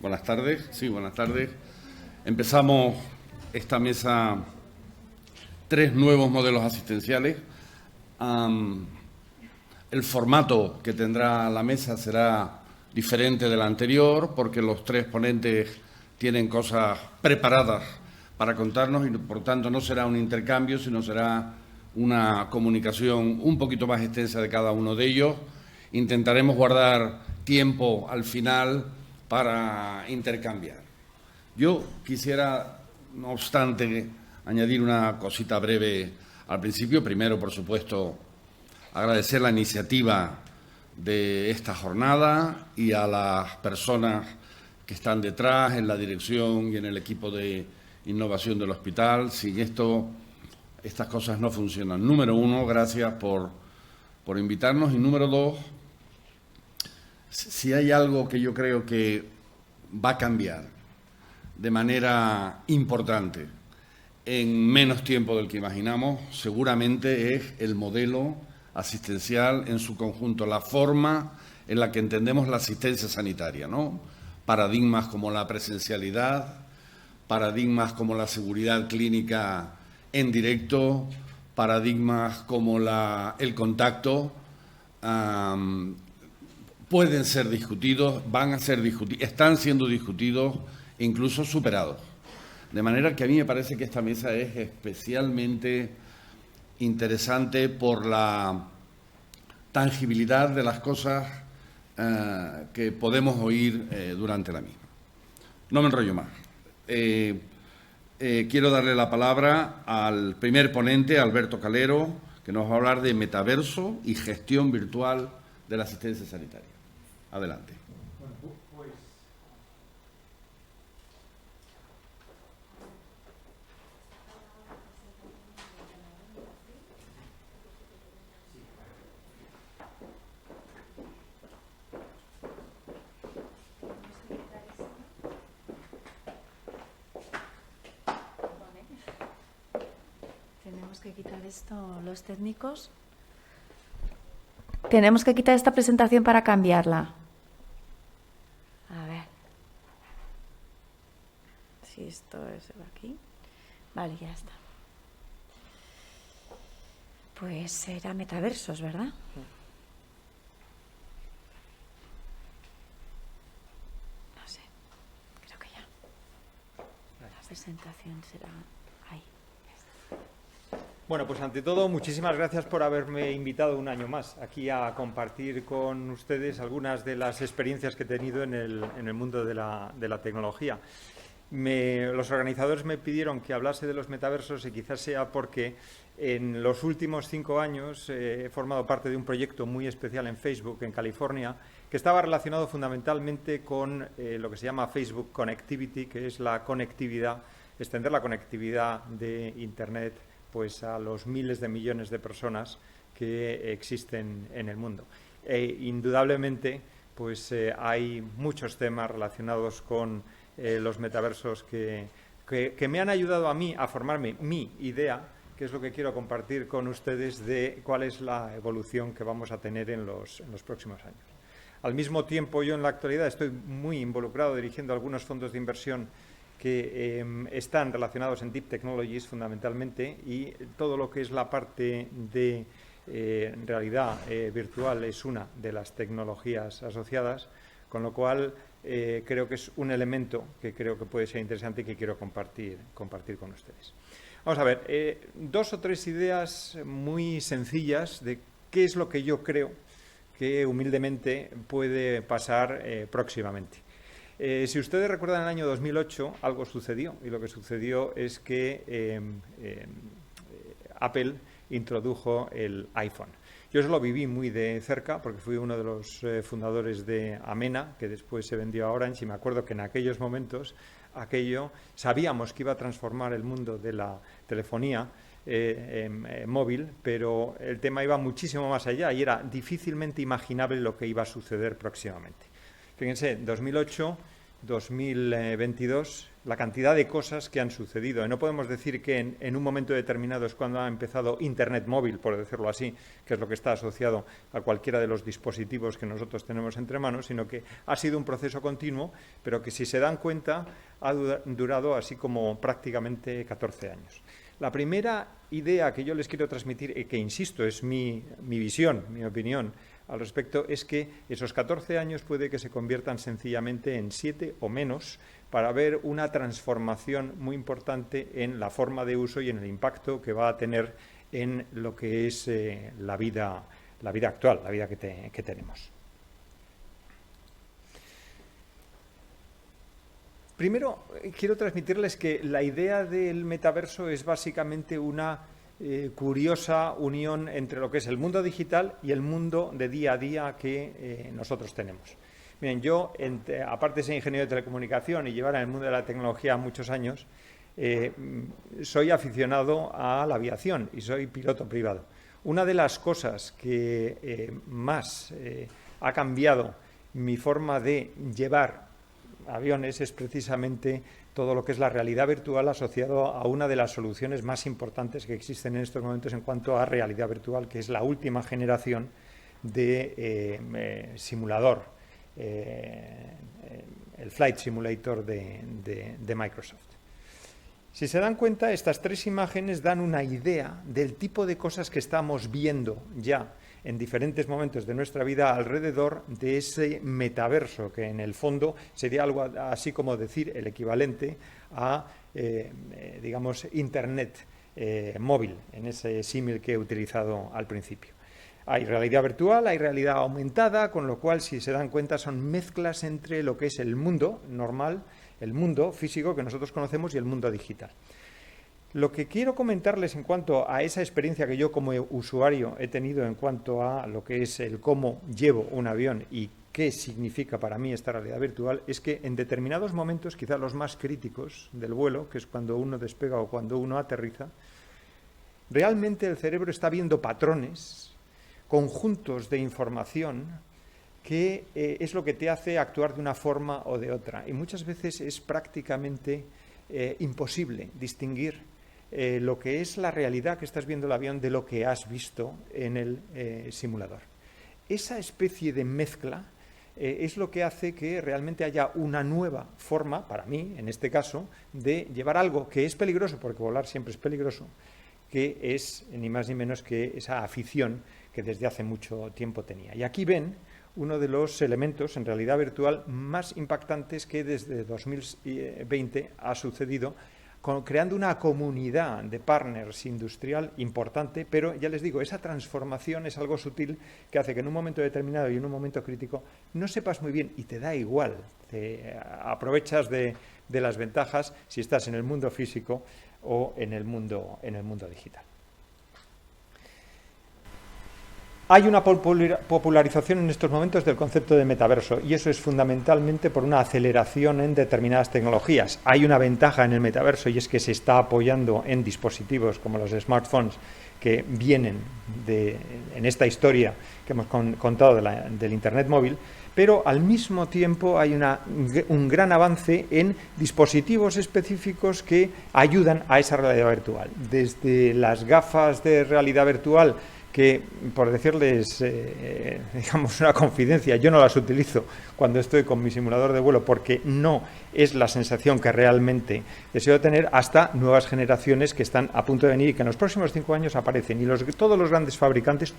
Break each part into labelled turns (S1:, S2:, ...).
S1: Buenas tardes. Sí, buenas tardes. Empezamos esta mesa 3 nuevos modelos asistenciales. El formato que tendrá la mesa será diferente del anterior porque los 3 ponentes tienen cosas preparadas para contarnos y, por tanto, no será un intercambio, sino será una comunicación un poquito más extensa de cada uno de ellos. Intentaremos guardar tiempo al final para intercambiar. Yo quisiera, no obstante, añadir una cosita breve al principio. Primero, por supuesto, agradecer la iniciativa de esta jornada y a las personas que están detrás, en la dirección y en el equipo de innovación del hospital. Sin esto, estas cosas no funcionan. Número 1, gracias por invitarnos. Y número 2, si hay algo que yo creo que va a cambiar de manera importante en menos tiempo del que imaginamos, seguramente es el modelo asistencial en su conjunto, la forma en la que entendemos la asistencia sanitaria, ¿no? Paradigmas como la presencialidad, paradigmas como la seguridad clínica en directo, paradigmas como el contacto, pueden ser discutidos, van a ser discutidos, están siendo discutidos e incluso superados. De manera que a mí me parece que esta mesa es especialmente interesante por la tangibilidad de las cosas que podemos oír durante la misma. No me enrollo más. Quiero darle la palabra al primer ponente, Alberto Calero, que nos va a hablar de metaverso y gestión virtual de la asistencia sanitaria. Adelante.
S2: Tenemos que quitar esto, los técnicos. Tenemos que quitar esta presentación para cambiarla. A ver. Si esto es aquí. Vale, ya está. Pues era metaversos, ¿verdad? No sé. Creo que ya. La presentación será ahí.
S3: Bueno, pues ante todo, muchísimas gracias por haberme invitado un año más aquí a compartir con ustedes algunas de las experiencias que he tenido en el mundo de la tecnología. Los organizadores me pidieron que hablase de los metaversos y quizás sea porque en los últimos 5 años he formado parte de un proyecto muy especial en Facebook, en California, que estaba relacionado fundamentalmente con lo que se llama Facebook Connectivity, que es la conectividad, extender la conectividad de Internet pues a los miles de millones de personas que existen en el mundo. Indudablemente, pues hay muchos temas relacionados con los metaversos que me han ayudado a mí a formarme mi idea, que es lo que quiero compartir con ustedes de cuál es la evolución que vamos a tener en los próximos años. Al mismo tiempo, yo en la actualidad estoy muy involucrado dirigiendo algunos fondos de inversión que están relacionados en Deep Technologies fundamentalmente, y todo lo que es la parte de realidad virtual es una de las tecnologías asociadas, con lo cual creo que es un elemento que creo que puede ser interesante y que quiero compartir con ustedes. Vamos a ver, 2 o 3 ideas muy sencillas de qué es lo que yo creo que humildemente puede pasar próximamente. Si ustedes recuerdan, en el año 2008 algo sucedió, y lo que sucedió es que Apple introdujo el iPhone. Yo eso lo viví muy de cerca porque fui uno de los fundadores de Amena, que después se vendió a Orange, y me acuerdo que en aquellos momentos sabíamos que iba a transformar el mundo de la telefonía móvil, pero el tema iba muchísimo más allá y era difícilmente imaginable lo que iba a suceder próximamente. Fíjense, 2008, 2022 la cantidad de cosas que han sucedido. Y no podemos decir que en un momento determinado es cuando ha empezado Internet móvil, por decirlo así, que es lo que está asociado a cualquiera de los dispositivos que nosotros tenemos entre manos, sino que ha sido un proceso continuo, pero que si se dan cuenta ha durado así como prácticamente 14 años. La primera idea que yo les quiero transmitir, y que insisto, es mi visión, mi opinión al respecto, es que esos 14 años puede que se conviertan sencillamente en 7 o menos para ver una transformación muy importante en la forma de uso y en el impacto que va a tener en lo que es la vida actual, la vida que tenemos. Primero, quiero transmitirles que la idea del metaverso es básicamente una curiosa unión entre lo que es el mundo digital y el mundo de día a día que nosotros tenemos. Miren, yo, aparte de ser ingeniero de telecomunicación y llevar en el mundo de la tecnología muchos años, soy aficionado a la aviación y soy piloto privado. Una de las cosas que más ha cambiado mi forma de llevar aviones es precisamente todo lo que es la realidad virtual asociado a una de las soluciones más importantes que existen en estos momentos en cuanto a realidad virtual, que es la última generación de simulador, el Flight Simulator de Microsoft. Si se dan cuenta, estas tres imágenes dan una idea del tipo de cosas que estamos viendo ya en diferentes momentos de nuestra vida alrededor de ese metaverso, que en el fondo sería algo así como decir el equivalente a, digamos, Internet móvil, en ese símil que he utilizado al principio. Hay realidad virtual, hay realidad aumentada, con lo cual, si se dan cuenta, son mezclas entre lo que es el mundo normal, el mundo físico que nosotros conocemos y el mundo digital. Lo que quiero comentarles en cuanto a esa experiencia que yo como usuario he tenido en cuanto a lo que es el cómo llevo un avión y qué significa para mí esta realidad virtual, es que en determinados momentos, quizá los más críticos del vuelo, que es cuando uno despega o cuando uno aterriza, realmente el cerebro está viendo patrones, conjuntos de información que es lo que te hace actuar de una forma o de otra. Y muchas veces es prácticamente imposible distinguir lo que es la realidad que estás viendo el avión de lo que has visto en el simulador. Esa especie de mezcla es lo que hace que realmente haya una nueva forma, para mí, en este caso, de llevar algo que es peligroso, porque volar siempre es peligroso, que es ni más ni menos que esa afición que desde hace mucho tiempo tenía. Y aquí ven uno de los elementos en realidad virtual más impactantes que desde 2020 ha sucedido, creando una comunidad de partners industrial importante, pero ya les digo, esa transformación es algo sutil que hace que en un momento determinado y en un momento crítico no sepas muy bien y te da igual, te aprovechas de las ventajas si estás en el mundo físico o en el mundo digital. Hay una popularización en estos momentos del concepto de metaverso y eso es fundamentalmente por una aceleración en determinadas tecnologías. Hay una ventaja en el metaverso y es que se está apoyando en dispositivos como los smartphones que vienen en esta historia que hemos contado del Internet móvil, pero al mismo tiempo hay un gran avance en dispositivos específicos que ayudan a esa realidad virtual. Desde las gafas de realidad virtual, que, por decirles, digamos, una confidencia, yo no las utilizo cuando estoy con mi simulador de vuelo porque no es la sensación que realmente deseo tener, hasta nuevas generaciones que están a punto de venir y que en los próximos 5 años aparecen. Y todos los grandes fabricantes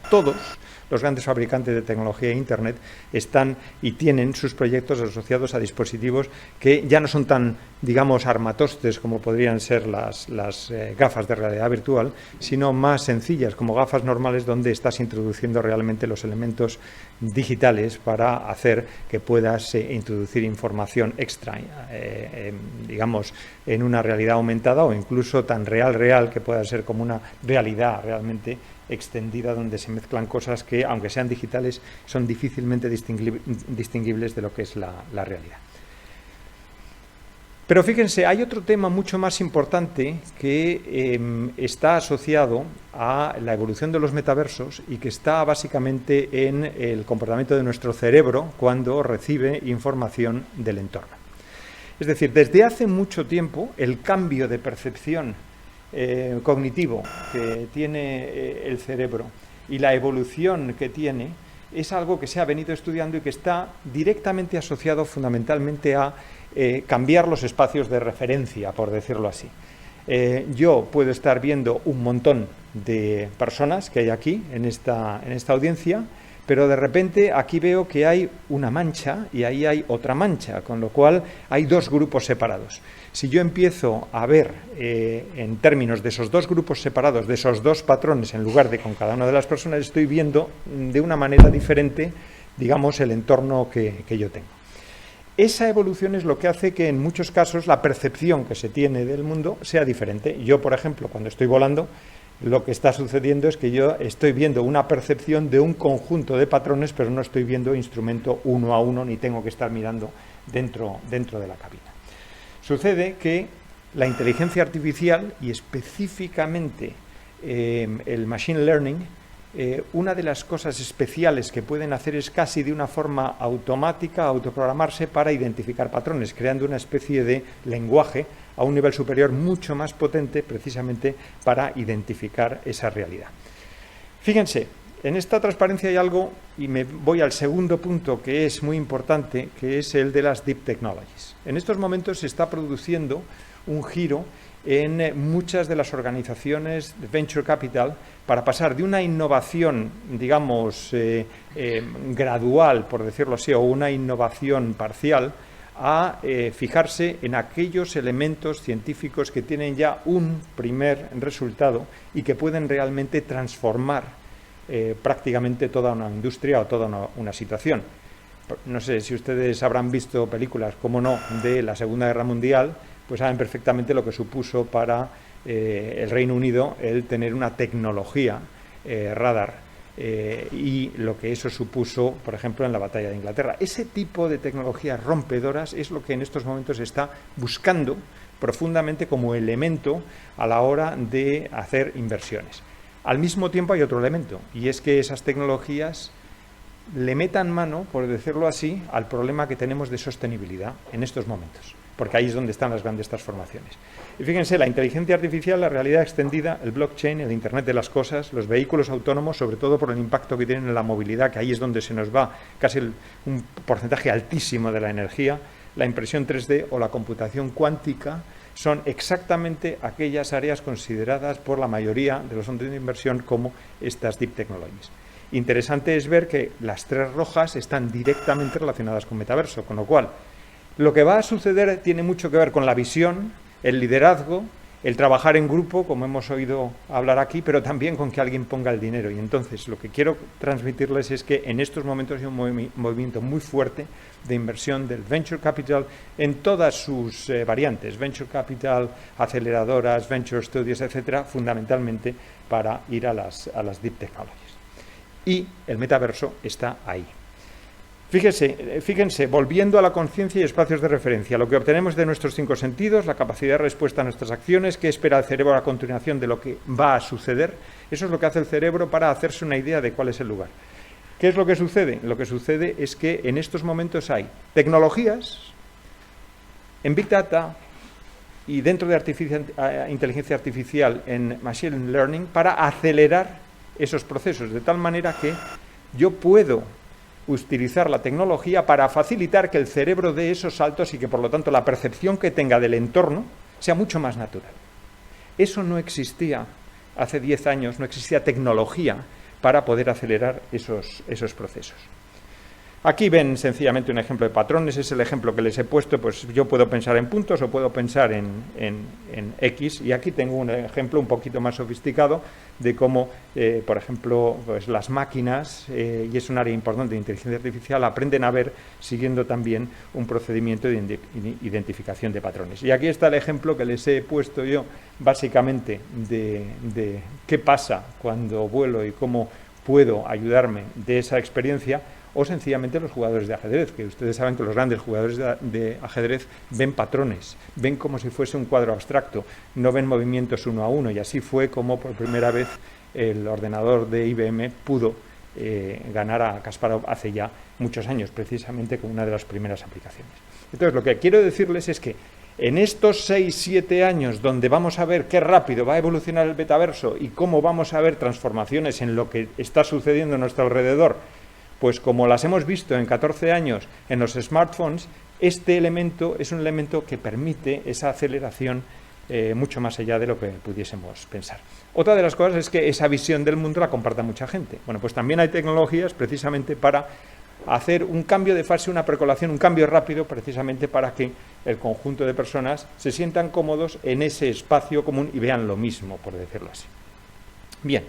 S3: de tecnología e Internet están y tienen sus proyectos asociados a dispositivos que ya no son tan, digamos, armatostes como podrían ser las gafas de realidad virtual, sino más sencillas, como gafas normales donde estás introduciendo realmente los elementos digitales para hacer que puedas introducir información extra, digamos, en una realidad aumentada o incluso tan real que pueda ser como una realidad realmente extendida donde se mezclan cosas que, aunque sean digitales, son difícilmente distinguibles de lo que es la realidad. Pero fíjense, hay otro tema mucho más importante que está asociado a la evolución de los metaversos y que está básicamente en el comportamiento de nuestro cerebro cuando recibe información del entorno. Es decir, desde hace mucho tiempo el cambio de percepción cognitivo que tiene el cerebro y la evolución que tiene es algo que se ha venido estudiando y que está directamente asociado fundamentalmente a cambiar los espacios de referencia, por decirlo así. Yo puedo estar viendo un montón de personas que hay aquí en esta audiencia, pero de repente aquí veo que hay una mancha y ahí hay otra mancha, con lo cual hay dos grupos separados. Si yo empiezo a ver en términos de esos dos grupos separados, de esos dos patrones, en lugar de con cada una de las personas, estoy viendo de una manera diferente, digamos, el entorno que yo tengo. Esa evolución es lo que hace que en muchos casos la percepción que se tiene del mundo sea diferente. Yo, por ejemplo, cuando estoy volando, lo que está sucediendo es que yo estoy viendo una percepción de un conjunto de patrones, pero no estoy viendo instrumento uno a uno, ni tengo que estar mirando dentro de la cabina. Sucede que la inteligencia artificial y específicamente el machine learning, una de las cosas especiales que pueden hacer es casi de una forma automática autoprogramarse para identificar patrones, creando una especie de lenguaje a un nivel superior mucho más potente precisamente para identificar esa realidad. Fíjense, en esta transparencia hay algo, y me voy al segundo punto que es muy importante, que es el de las Deep Technologies. En estos momentos se está produciendo un giro en muchas de las organizaciones de Venture Capital para pasar de una innovación, digamos, gradual, por decirlo así, o una innovación parcial, a fijarse en aquellos elementos científicos que tienen ya un primer resultado y que pueden realmente transformar prácticamente toda una industria o toda una situación. No sé si ustedes habrán visto películas, como no, de la Segunda Guerra Mundial, pues saben perfectamente lo que supuso para el Reino Unido el tener una tecnología radar y lo que eso supuso, por ejemplo, en la batalla de Inglaterra. Ese tipo de tecnologías rompedoras es lo que en estos momentos se está buscando profundamente como elemento a la hora de hacer inversiones. Al mismo tiempo hay otro elemento, y es que esas tecnologías le metan mano, por decirlo así, al problema que tenemos de sostenibilidad en estos momentos, porque ahí es donde están las grandes transformaciones. Y fíjense, la inteligencia artificial, la realidad extendida, el blockchain, el Internet de las cosas, los vehículos autónomos, sobre todo por el impacto que tienen en la movilidad, que ahí es donde se nos va casi un porcentaje altísimo de la energía, la impresión 3D o la computación cuántica, son exactamente aquellas áreas consideradas por la mayoría de los fondos de inversión como estas Deep Technologies. Interesante es ver que las tres rojas están directamente relacionadas con metaverso, con lo cual lo que va a suceder tiene mucho que ver con la visión, el liderazgo, el trabajar en grupo, como hemos oído hablar aquí, pero también con que alguien ponga el dinero. Y entonces lo que quiero transmitirles es que en estos momentos hay un movimiento muy fuerte de inversión del Venture Capital en todas sus variantes, Venture Capital, aceleradoras, Venture Studios, etcétera, fundamentalmente para ir a las Deep Technologies. Y el metaverso está ahí. Fíjense, volviendo a la conciencia y espacios de referencia, lo que obtenemos de nuestros 5 sentidos, la capacidad de respuesta a nuestras acciones, qué espera el cerebro a continuación de lo que va a suceder, eso es lo que hace el cerebro para hacerse una idea de cuál es el lugar. ¿Qué es lo que sucede? Lo que sucede es que en estos momentos hay tecnologías en Big Data y dentro de inteligencia artificial en Machine Learning para acelerar esos procesos, de tal manera que yo puedo utilizar la tecnología para facilitar que el cerebro dé esos saltos y que, por lo tanto, la percepción que tenga del entorno sea mucho más natural. Eso no existía hace 10 años, no existía tecnología para poder acelerar esos procesos. Aquí ven sencillamente un ejemplo de patrones, es el ejemplo que les he puesto, pues yo puedo pensar en puntos o puedo pensar en X, y aquí tengo un ejemplo un poquito más sofisticado de cómo, por ejemplo, pues las máquinas, y es un área importante de inteligencia artificial, aprenden a ver siguiendo también un procedimiento de identificación de patrones. Y aquí está el ejemplo que les he puesto yo, básicamente, de qué pasa cuando vuelo y cómo puedo ayudarme de esa experiencia, o sencillamente los jugadores de ajedrez, que ustedes saben que los grandes jugadores de ajedrez ven patrones, ven como si fuese un cuadro abstracto, no ven movimientos uno a uno, y así fue como por primera vez el ordenador de IBM pudo ganara Kasparov hace ya muchos años, precisamente con una de las primeras aplicaciones. Entonces, lo que quiero decirles es que en estos 6-7 años, donde vamos a ver qué rápido va a evolucionar el metaverso y cómo vamos a ver transformaciones en lo que está sucediendo a nuestro alrededor, pues como las hemos visto en 14 años en los smartphones, este elemento es un elemento que permite esa aceleración mucho más allá de lo que pudiésemos pensar. Otra de las cosas es que esa visión del mundo la comparta mucha gente. Bueno, pues también hay tecnologías precisamente para hacer un cambio de fase, una precolación, un cambio rápido, precisamente para que el conjunto de personas se sientan cómodos en ese espacio común y vean lo mismo, por decirlo así. Bien,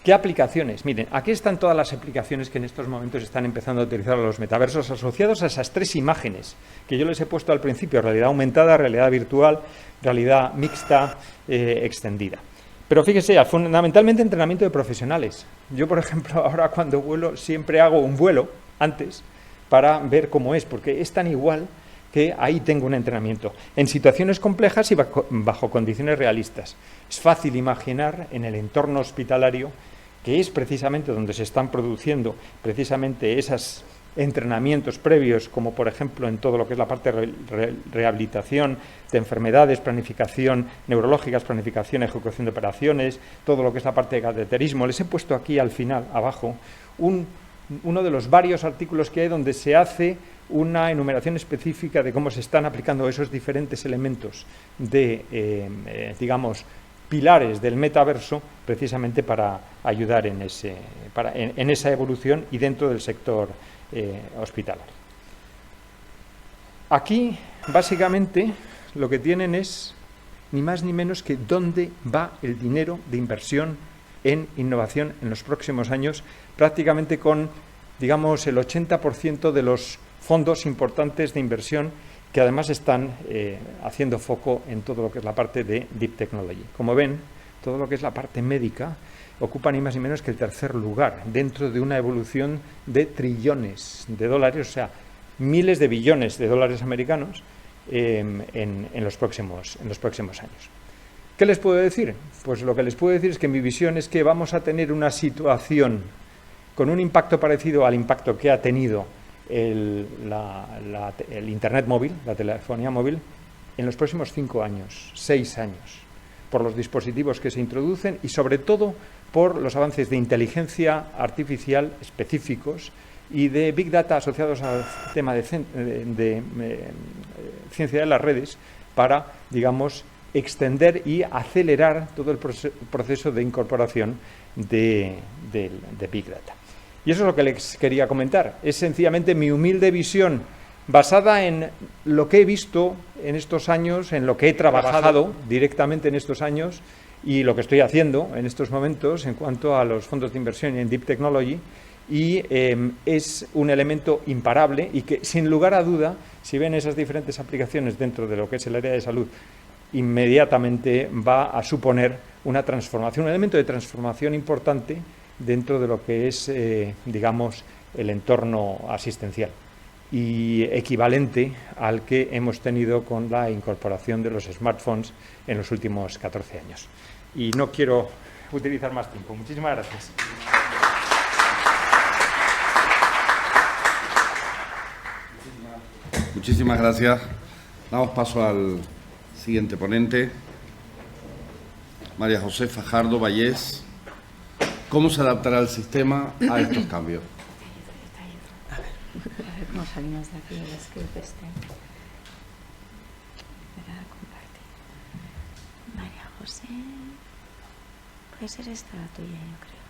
S3: ¿qué aplicaciones? Miren, aquí están todas las aplicaciones que en estos momentos están empezando a utilizar los metaversos asociados a esas 3 imágenes que yo les he puesto al principio: realidad aumentada, realidad virtual, realidad mixta, extendida. Pero fíjese, fundamentalmente entrenamiento de profesionales. Yo, por ejemplo, ahora cuando vuelo siempre hago un vuelo antes para ver cómo es, porque es tan igual que ahí tengo un entrenamiento en situaciones complejas y bajo condiciones realistas. Es fácil imaginar en el entorno hospitalario, que es precisamente donde se están produciendo precisamente esos entrenamientos previos, como por ejemplo en todo lo que es la parte de rehabilitación de enfermedades, planificación neurológicas, planificación, ejecución de operaciones, todo lo que es la parte de cateterismo. Les he puesto aquí al final, abajo, uno de los varios artículos que hay donde se hace una enumeración específica de cómo se están aplicando esos diferentes elementos de, digamos, pilares del metaverso, precisamente para ayudar en esa evolución y dentro del sector hospitalario. Aquí, básicamente, lo que tienen es ni más ni menos que dónde va el dinero de inversión en innovación en los próximos años, prácticamente con, digamos, el 80% de los fondos importantes de inversión que además están haciendo foco en todo lo que es la parte de Deep Technology. Como ven, todo lo que es la parte médica ocupa ni más ni menos que el 3er lugar dentro de una evolución de trillones de dólares, o sea, miles de billones de dólares americanos en los próximos años. ¿Qué les puedo decir? Pues lo que les puedo decir es que mi visión es que vamos a tener una situación con un impacto parecido al impacto que ha tenido el Internet móvil, la telefonía móvil, en los próximos 5 años, 6 años, por los dispositivos que se introducen y sobre todo por los avances de inteligencia artificial específicos y de Big Data asociados al tema de ciencia de las redes para, digamos, extender y acelerar todo el proceso de incorporación de Big Data. Y eso es lo que les quería comentar. Es sencillamente mi humilde visión basada en lo que he visto en estos años, en lo que he trabajado directamente en estos años y lo que estoy haciendo en estos momentos en cuanto a los fondos de inversión en Deep Technology. Y es un elemento imparable y que, sin lugar a duda, si ven esas diferentes aplicaciones dentro de lo que es el área de salud, inmediatamente va a suponer una transformación, un elemento de transformación importante dentro de lo que es, digamos, el entorno asistencial y equivalente al que hemos tenido con la incorporación de los smartphones en los últimos 14 años. Y no quiero utilizar más tiempo. Muchísimas gracias.
S1: Muchísimas gracias. Damos paso al siguiente ponente, María José Fajardo Vallés. ¿Cómo se adaptará el sistema a estos cambios?
S2: A ver cómo salimos de aquí el script este. Espera, compartir. María José. Puede ser esta la tuya, yo creo.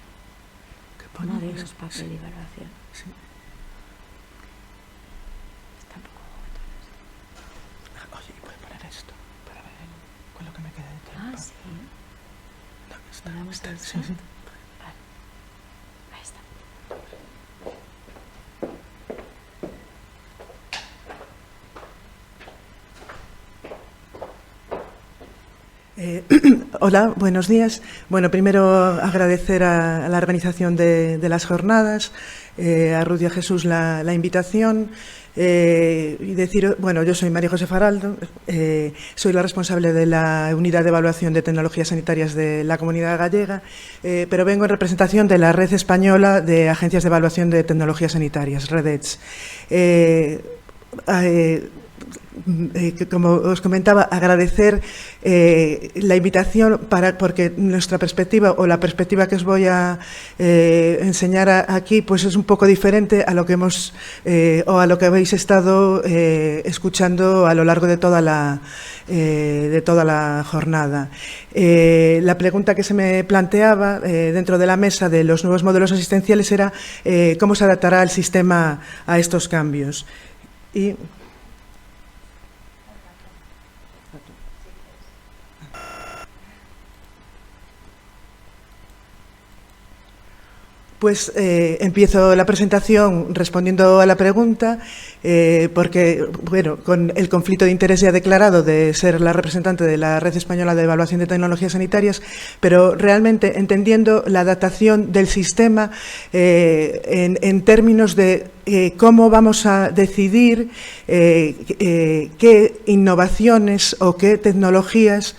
S4: ¿Qué pone?
S2: Modelos, papel y evaluación.
S4: Sí.
S2: Está un poco juntos.
S4: Oye, ¿y puedes poner esto para ver con lo que me queda de tiempo?
S2: Ah, sí.
S4: No,
S2: ¿Ponemos el
S4: sí,
S2: chat?
S4: sí.
S2: Vale. Ahí está.
S4: Hola, buenos días. Bueno, primero agradecer a la organización de las jornadas, a Ruth y a Jesús la invitación. y decir, bueno, yo soy María José Faraldo, soy la responsable de la Unidad de Evaluación de Tecnologías Sanitarias de la Comunidad Gallega, pero vengo en representación de la Red Española de Agencias de Evaluación de Tecnologías Sanitarias, REDETS. Como os comentaba, agradecer la invitación porque nuestra perspectiva o la perspectiva que os voy a enseñar aquí pues es un poco diferente a lo que hemos o a lo que habéis estado escuchando a lo largo de toda la jornada. La pregunta que se me planteaba dentro de la mesa de los nuevos modelos asistenciales era cómo se adaptará el sistema a estos cambios. Y pues empiezo la presentación respondiendo a la pregunta, porque, bueno, con el conflicto de interés ya declarado de ser la representante de la Red Española de Evaluación de Tecnologías Sanitarias, pero realmente entendiendo la adaptación del sistema en términos de cómo vamos a decidir qué innovaciones o qué tecnologías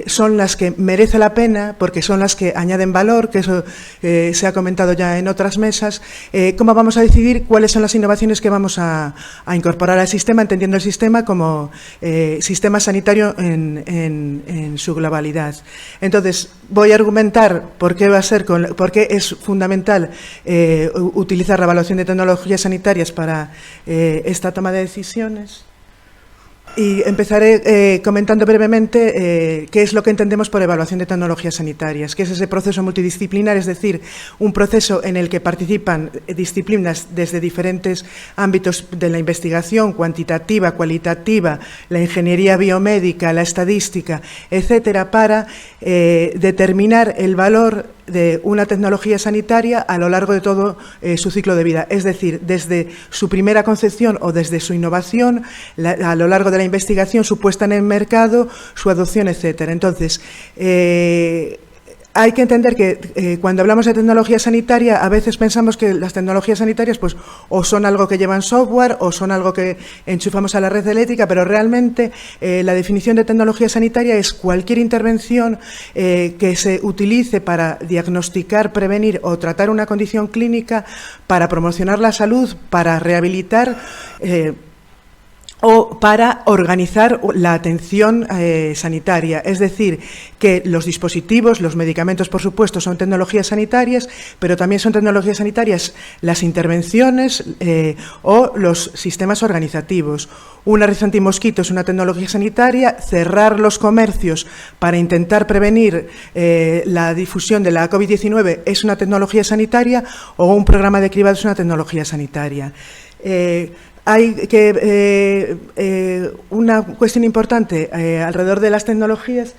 S4: son las que merece la pena, porque son las que añaden valor, que eso se ha comentado ya en otras mesas. ¿Cómo vamos a decidir cuáles son las innovaciones que vamos a incorporar al sistema, entendiendo el sistema como sistema sanitario en su globalidad? Entonces, voy a argumentar por qué es fundamental utilizar la evaluación de tecnologías sanitarias para esta toma de decisiones. Y empezaré comentando brevemente qué es lo que entendemos por evaluación de tecnologías sanitarias, que es ese proceso multidisciplinar, es decir, un proceso en el que participan disciplinas desde diferentes ámbitos de la investigación, cuantitativa, cualitativa, la ingeniería biomédica, la estadística, etcétera, para determinar el valor de una tecnología sanitaria a lo largo de todo su ciclo de vida, es decir, desde su primera concepción o desde su innovación, a lo largo de la investigación, su puesta en el mercado, su adopción, etcétera. Entonces, hay que entender que cuando hablamos de tecnología sanitaria, a veces pensamos que las tecnologías sanitarias pues o son algo que llevan software o son algo que enchufamos a la red eléctrica, pero realmente la definición de tecnología sanitaria es cualquier intervención que se utilice para diagnosticar, prevenir o tratar una condición clínica, para promocionar la salud, para rehabilitar o para organizar la atención sanitaria. Es decir, que los dispositivos, los medicamentos, por supuesto, son tecnologías sanitarias, pero también son tecnologías sanitarias las intervenciones o los sistemas organizativos. Una red antimosquito es una tecnología sanitaria, cerrar los comercios para intentar prevenir la difusión de la COVID-19 es una tecnología sanitaria, o un programa de cribado es una tecnología sanitaria. Hay que una cuestión importante alrededor de las tecnologías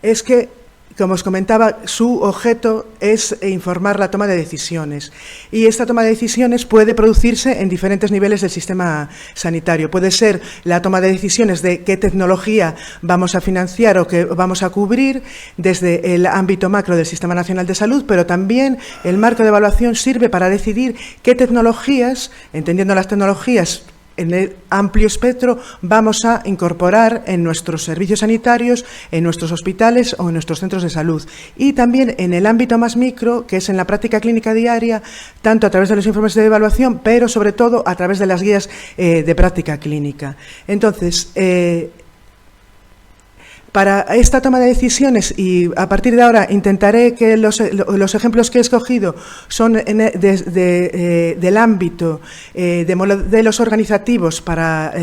S4: es que, como os comentaba, su objeto es informar la toma de decisiones. Y esta toma de decisiones puede producirse en diferentes niveles del sistema sanitario. Puede ser la toma de decisiones de qué tecnología vamos a financiar o qué vamos a cubrir desde el ámbito macro del Sistema Nacional de Salud, pero también el marco de evaluación sirve para decidir qué tecnologías, entendiendo las tecnologías en el amplio espectro, vamos a incorporar en nuestros servicios sanitarios, en nuestros hospitales o en nuestros centros de salud. Y también en el ámbito más micro, que es en la práctica clínica diaria, tanto a través de los informes de evaluación, pero sobre todo a través de las guías de práctica clínica. Entonces, para esta toma de decisiones, y a partir de ahora intentaré que los ejemplos que he escogido son del ámbito de modelos organizativos para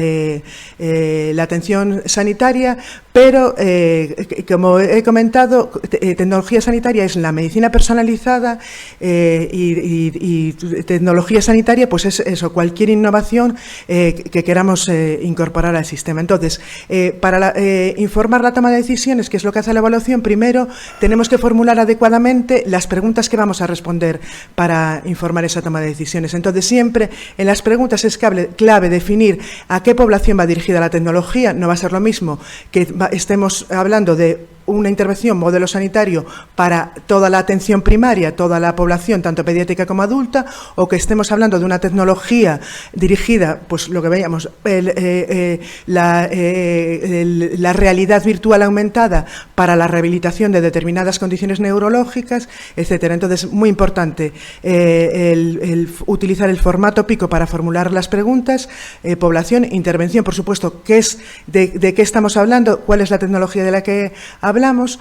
S4: la atención sanitaria, pero como he comentado, tecnología sanitaria es la medicina personalizada y tecnología sanitaria pues es eso, cualquier innovación que queramos incorporar al sistema. Entonces, para informar la toma de decisiones, que es lo que hace la evaluación, primero tenemos que formular adecuadamente las preguntas que vamos a responder para informar esa toma de decisiones. Entonces, siempre en las preguntas es clave definir a qué población va dirigida la tecnología. No va a ser lo mismo que estemos hablando de una intervención modelo sanitario para toda la atención primaria, toda la población, tanto pediátrica como adulta, o que estemos hablando de una tecnología dirigida, pues lo que veíamos, la realidad virtual aumentada para la rehabilitación de determinadas condiciones neurológicas, etcétera. Entonces, muy importante el utilizar el formato PICO para formular las preguntas, población, intervención, por supuesto, de qué estamos hablando, cuál es la tecnología de la que hablamos,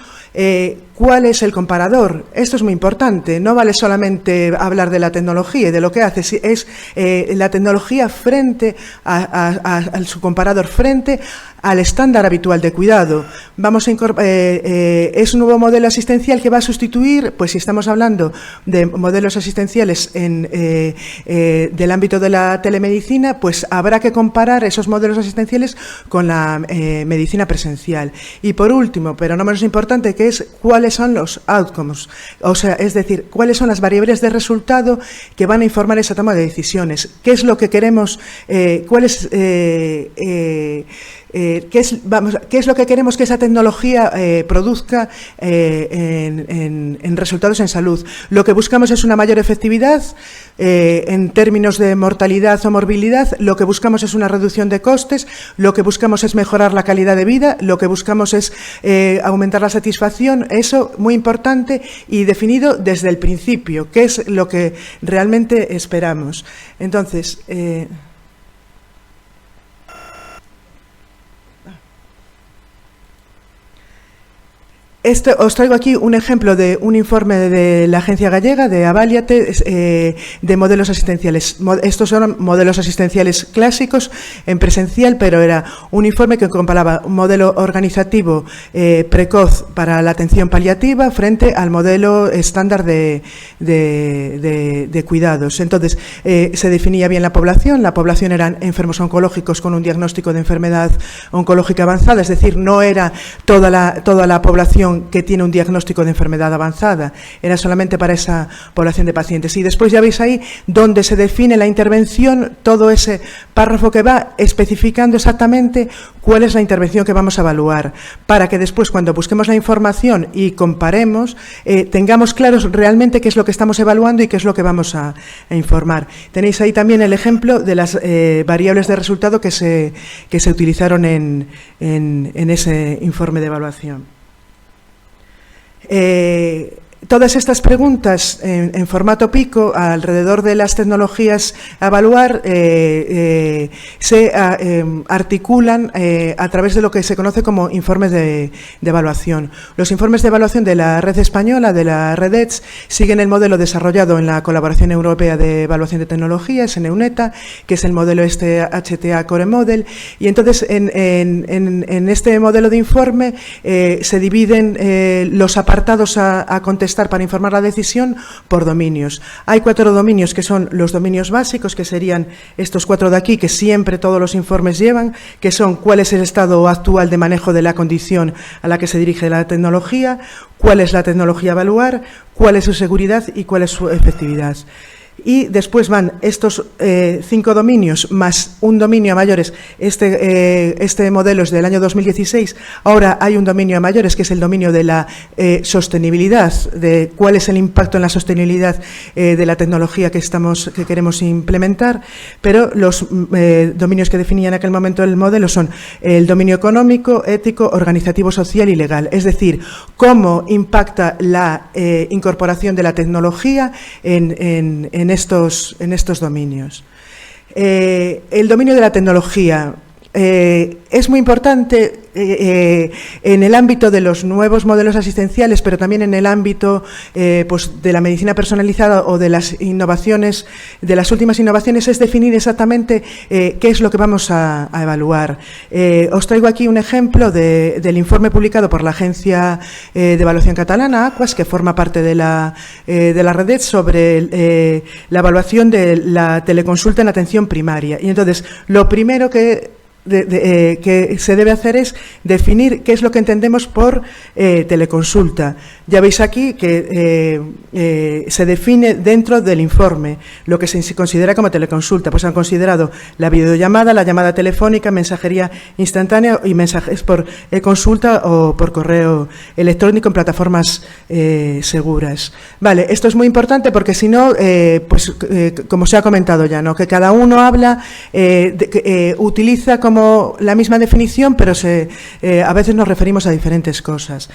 S4: cuál es el comparador. Esto es muy importante, no vale solamente hablar de la tecnología y de lo que hace, es la tecnología frente a su comparador, frente al estándar habitual de cuidado. Vamos a es un nuevo modelo asistencial que va a sustituir, pues si estamos hablando de modelos asistenciales del ámbito de la telemedicina, pues habrá que comparar esos modelos asistenciales con la medicina presencial. Y por último, pero no menos importante, que es cuáles son los outcomes, o sea, es decir, cuáles son las variables de resultado que van a informar esa toma de decisiones, qué es lo que queremos, cuál es ¿qué es lo que queremos que esa tecnología produzca en resultados en salud? Lo que buscamos es una mayor efectividad en términos de mortalidad o morbilidad, lo que buscamos es una reducción de costes, lo que buscamos es mejorar la calidad de vida, lo que buscamos es aumentar la satisfacción, eso muy importante y definido desde el principio, qué es lo que realmente esperamos. Entonces, os traigo aquí un ejemplo de un informe de la agencia gallega, de Avaliate, de modelos asistenciales. Estos son modelos asistenciales clásicos en presencial, pero era un informe que comparaba un modelo organizativo precoz para la atención paliativa frente al modelo estándar de cuidados. Entonces, se definía bien la población eran enfermos oncológicos con un diagnóstico de enfermedad oncológica avanzada, es decir, no era toda la población que tiene un diagnóstico de enfermedad avanzada, era solamente para esa población de pacientes. Y después ya veis ahí donde se define la intervención, todo ese párrafo que va especificando exactamente cuál es la intervención que vamos a evaluar, para que después, cuando busquemos la información y comparemos, tengamos claros realmente qué es lo que estamos evaluando y qué es lo que vamos a informar. Tenéis ahí también el ejemplo de las variables de resultado que se utilizaron en ese informe de evaluación. Todas estas preguntas en formato PICO alrededor de las tecnologías a evaluar se articulan a través de lo que se conoce como informes de evaluación. Los informes de evaluación de la red española, de la REDETS, siguen el modelo desarrollado en la Colaboración Europea de Evaluación de Tecnologías, en EUNETA, que es el modelo HTA Core Model, y entonces en este modelo de informe se dividen los apartados a contestar para informar la decisión por dominios. Hay 4 dominios que son los dominios básicos, que serían estos 4 de aquí, que siempre todos los informes llevan, que son cuál es el estado actual de manejo de la condición a la que se dirige la tecnología, cuál es la tecnología a evaluar, cuál es su seguridad y cuál es su efectividad. Y después van estos 5 dominios más un dominio a mayores. Este modelo es del año 2016. Ahora hay un dominio a mayores, que es el dominio de la sostenibilidad, de cuál es el impacto en la sostenibilidad de la tecnología que queremos implementar. Pero los dominios que definía en aquel momento el modelo son el dominio económico, ético, organizativo, social y legal. Es decir, cómo impacta la incorporación de la tecnología en estos dominios. El dominio de la tecnología es muy importante en el ámbito de los nuevos modelos asistenciales, pero también en el ámbito pues de la medicina personalizada o de las innovaciones, de las últimas innovaciones, es definir exactamente qué es lo que vamos a evaluar. Os traigo aquí un ejemplo del informe publicado por la Agencia de Evaluación Catalana, AQUAS, que forma parte de la REDET, sobre la evaluación de la teleconsulta en atención primaria. Y entonces, lo primero que que se debe hacer es definir qué es lo que entendemos por teleconsulta. Ya veis aquí que se define dentro del informe lo que se considera como teleconsulta. Pues han considerado la videollamada, la llamada telefónica, mensajería instantánea y mensajes por consulta o por correo electrónico en plataformas seguras. Vale, esto es muy importante porque si no, como se ha comentado ya, ¿no? Que cada uno habla, utiliza como la misma definición, pero a veces nos referimos a diferentes cosas.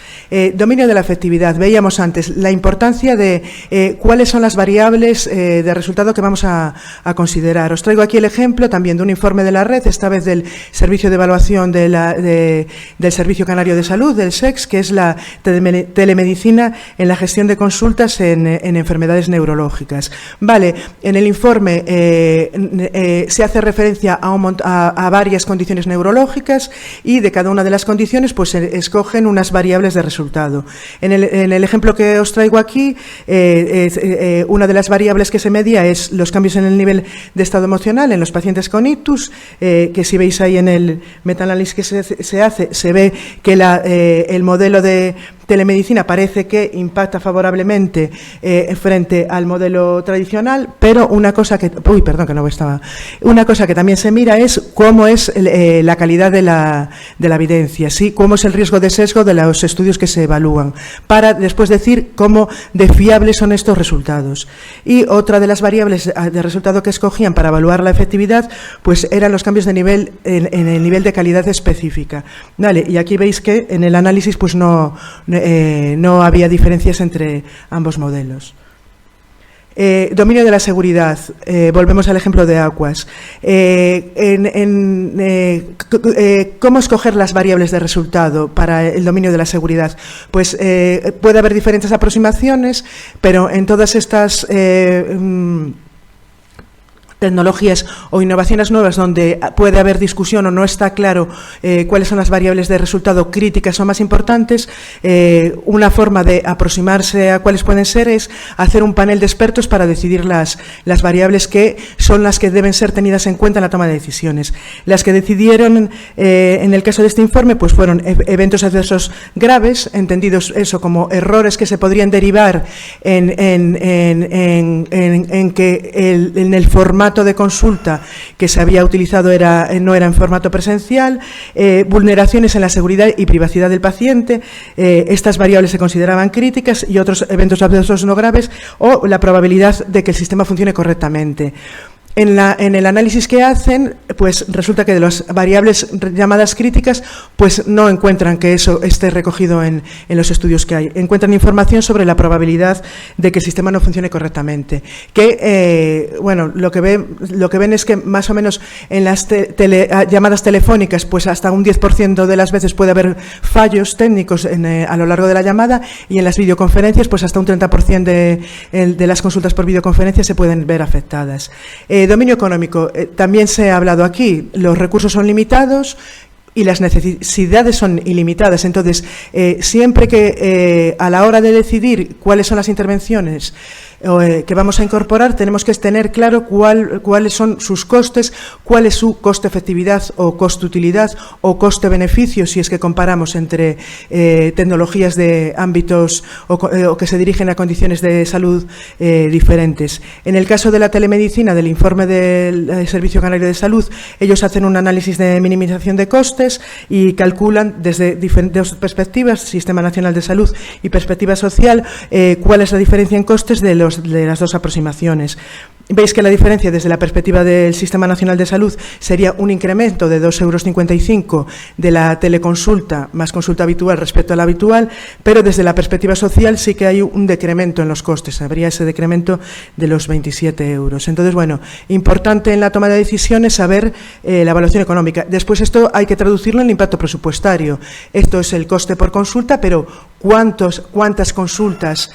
S4: Dominio de la efectividad. Veíamos antes la importancia de cuáles son las variables de resultado que vamos a considerar. Os traigo aquí el ejemplo también de un informe de la red, esta vez del Servicio de Evaluación del Servicio Canario de Salud, del SEX, que es la telemedicina en la gestión de consultas en enfermedades neurológicas. Vale, en el informe se hace referencia a varias condiciones neurológicas y de cada una de las condiciones pues se escogen unas variables de resultado. En el ejemplo que os traigo aquí, una de las variables que se medía es los cambios en el nivel de estado emocional en los pacientes con ictus, que si veis ahí en el metaanálisis que se hace, se ve que el modelo de telemedicina parece que impacta favorablemente frente al modelo tradicional, pero una cosa que también se mira es cómo es la calidad de la evidencia, ¿sí? Cómo es el riesgo de sesgo de los estudios que se evalúan, para después decir cómo de fiables son estos resultados. Y otra de las variables de resultado que escogían para evaluar la efectividad, pues eran los cambios de nivel en el nivel de calidad específica. Vale, y aquí veis que en el análisis pues no había diferencias entre ambos modelos. Dominio de la seguridad. Volvemos al ejemplo de Aquas. ¿Cómo escoger las variables de resultado para el dominio de la seguridad? Pues puede haber diferentes aproximaciones, pero en todas estas tecnologías o innovaciones nuevas donde puede haber discusión o no está claro cuáles son las variables de resultado críticas o más importantes, una forma de aproximarse a cuáles pueden ser es hacer un panel de expertos para decidir las variables que son las que deben ser tenidas en cuenta en la toma de decisiones. Las que decidieron en el caso de este informe pues fueron eventos adversos graves, entendidos eso como errores que se podrían derivar en que en el formato de consulta que se había utilizado no era en formato presencial, vulneraciones en la seguridad y privacidad del paciente, estas variables se consideraban críticas y otros eventos adversos no graves o la probabilidad de que el sistema funcione correctamente. En el análisis que hacen, pues resulta que de las variables llamadas críticas, pues no encuentran que eso esté recogido en los estudios que hay. Encuentran información sobre la probabilidad de que el sistema no funcione correctamente. Que, lo que ven es que más o menos en las llamadas telefónicas, pues hasta un 10% de las veces puede haber fallos técnicos a lo largo de la llamada, y en las videoconferencias, pues hasta un 30% de las consultas por videoconferencia se pueden ver afectadas. Dominio económico, también se ha hablado aquí, los recursos son limitados y las necesidades son ilimitadas. Entonces, siempre que a la hora de decidir cuáles son las intervenciones que vamos a incorporar, tenemos que tener claro cuáles son sus costes, cuál es su coste-efectividad o coste-utilidad o coste-beneficio, si es que comparamos entre tecnologías de ámbitos o que se dirigen a condiciones de salud diferentes. En el caso de la telemedicina, del informe del Servicio Canario de Salud, ellos hacen un análisis de minimización de costes y calculan desde diferentes perspectivas, Sistema Nacional de Salud y perspectiva social, cuál es la diferencia en costes de las dos aproximaciones. Veis que la diferencia desde la perspectiva del Sistema Nacional de Salud sería un incremento de 2,55 € de la teleconsulta más consulta habitual respecto a la habitual, pero desde la perspectiva social sí que hay un decremento en los costes, habría ese decremento de los 27 €. Entonces, bueno, importante en la toma de decisiones saber la evaluación económica. Después esto hay que traducirlo en impacto presupuestario. Esto es el coste por consulta, pero cuántas consultas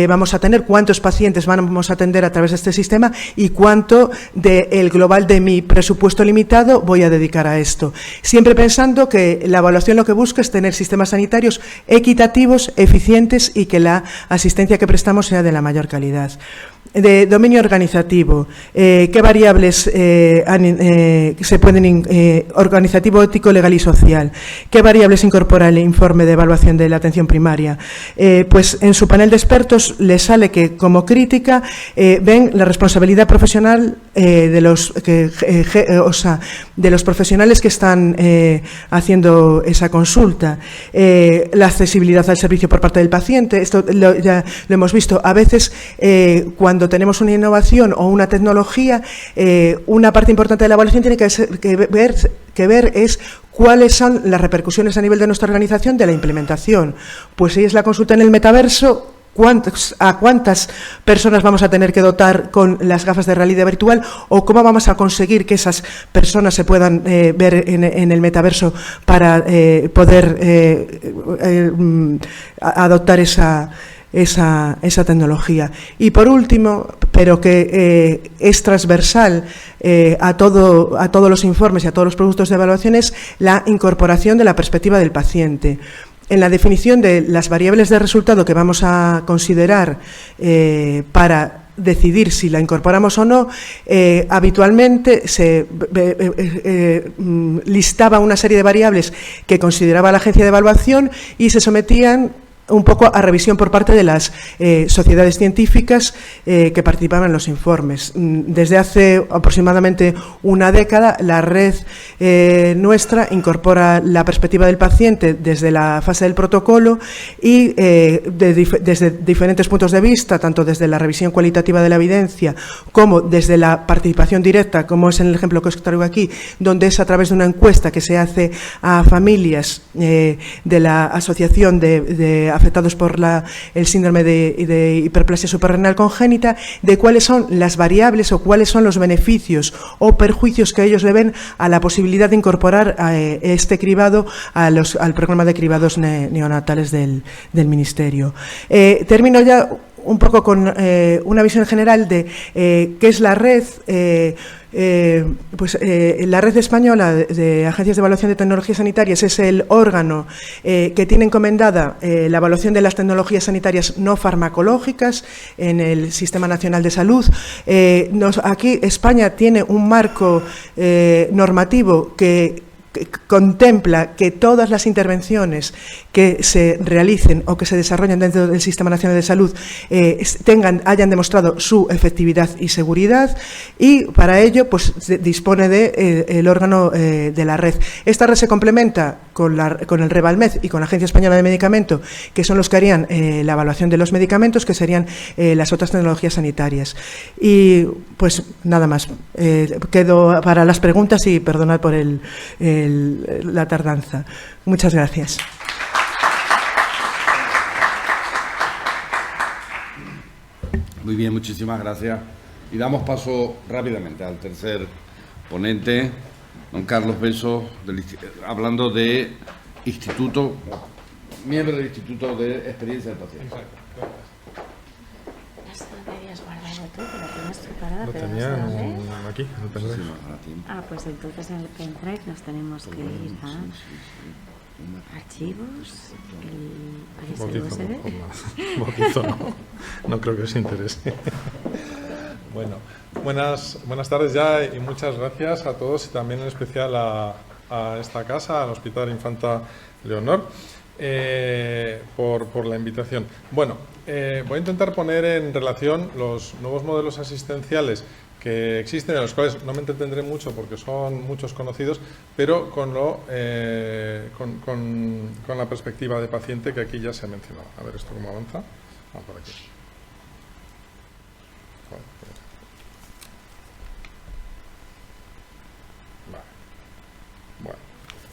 S4: vamos a tener, cuántos pacientes vamos a atender a través de este sistema y cuánto del global de mi presupuesto limitado voy a dedicar a esto. Siempre pensando que la evaluación lo que busca es tener sistemas sanitarios equitativos, eficientes y que la asistencia que prestamos sea de la mayor calidad. de dominio organizativo, qué variables se pueden, organizativo, ético, legal y social, qué variables incorpora el informe de evaluación de la atención primaria. Pues en su panel de expertos les sale que como crítica ven la responsabilidad profesional de los profesionales que están haciendo esa consulta, la accesibilidad al servicio por parte del paciente. Esto ya lo hemos visto. A veces cuando tenemos una innovación o una tecnología, una parte importante de la evaluación tiene que ver es cuáles son las repercusiones a nivel de nuestra organización de la implementación. Pues si es la consulta en el metaverso, ¿a cuántas personas vamos a tener que dotar con las gafas de realidad virtual o cómo vamos a conseguir que esas personas se puedan ver en el metaverso para poder adoptar esa tecnología? Y por último, pero que es transversal a todos los informes y a todos los productos de evaluación, es la incorporación de la perspectiva del paciente. En la definición de las variables de resultado que vamos a considerar para decidir si la incorporamos o no, habitualmente se listaba una serie de variables que consideraba la agencia de evaluación y se sometían un poco a revisión por parte de las sociedades científicas que participaban en los informes. Desde hace aproximadamente una década, la red nuestra incorpora la perspectiva del paciente desde la fase del protocolo y desde diferentes puntos de vista, tanto desde la revisión cualitativa de la evidencia como desde la participación directa, como es en el ejemplo que os traigo aquí, donde es a través de una encuesta que se hace a familias de la Asociación de afectados por el síndrome de hiperplasia suprarrenal congénita, de cuáles son las variables o cuáles son los beneficios o perjuicios que ellos le ven a la posibilidad de incorporar este cribado al programa de cribados neonatales del Ministerio. Termino ya un poco con una visión general de qué es la red. La Red Española de Agencias de Evaluación de Tecnologías Sanitarias es el órgano que tiene encomendada la evaluación de las tecnologías sanitarias no farmacológicas en el Sistema Nacional de Salud. Aquí España tiene un marco normativo que contempla que todas las intervenciones que se realicen o que se desarrollen dentro del Sistema Nacional de Salud hayan demostrado su efectividad y seguridad, y para ello pues dispone el órgano de la red. Esta red se complementa con el Revalmed y con la Agencia Española de Medicamento, que son los que harían la evaluación de los medicamentos, que serían las otras tecnologías sanitarias. Y pues nada más. Quedo para las preguntas y perdonad por la tardanza. Muchas gracias.
S1: Muy bien, muchísimas gracias. Y damos paso rápidamente al tercer ponente, don Carlos Beso, hablando de miembro del Instituto de Experiencia del Paciente.
S2: Exacto. Esto lo habías guardado tú, que lo tienes preparado.
S5: Lo
S2: pero
S5: tenía aquí, en el pendrive.
S2: Pues entonces en el pendrive nos tenemos que ir a archivos, el USB.
S5: Bautizo no creo que os interese. Bueno, buenas tardes ya y muchas gracias a todos y también en especial a esta casa, al Hospital Infanta Leonor, por la invitación. Bueno, voy a intentar poner en relación los nuevos modelos asistenciales que existen, en los cuales no me entretendré mucho porque son muchos conocidos, pero con la perspectiva de paciente que aquí ya se ha mencionado. A ver, ¿esto cómo avanza? Por aquí.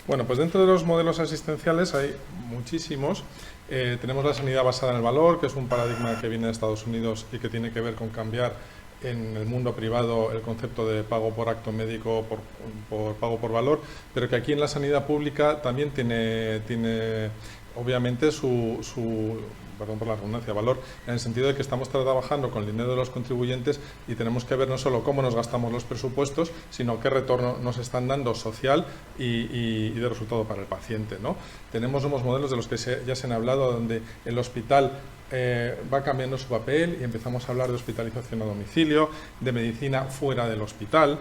S5: Bueno, pues dentro de los modelos asistenciales hay muchísimos. Tenemos la sanidad basada en el valor, que es un paradigma que viene de Estados Unidos y que tiene que ver con cambiar en el mundo privado el concepto de pago por acto médico, por pago por valor, pero que aquí en la sanidad pública también tiene obviamente perdón por la redundancia, valor, en el sentido de que estamos trabajando con el dinero de los contribuyentes y tenemos que ver no solo cómo nos gastamos los presupuestos, sino qué retorno nos están dando social y de resultado para el paciente, ¿no? Tenemos unos modelos de los que ya se han hablado, donde el hospital va cambiando su papel y empezamos a hablar de hospitalización a domicilio, de medicina fuera del hospital.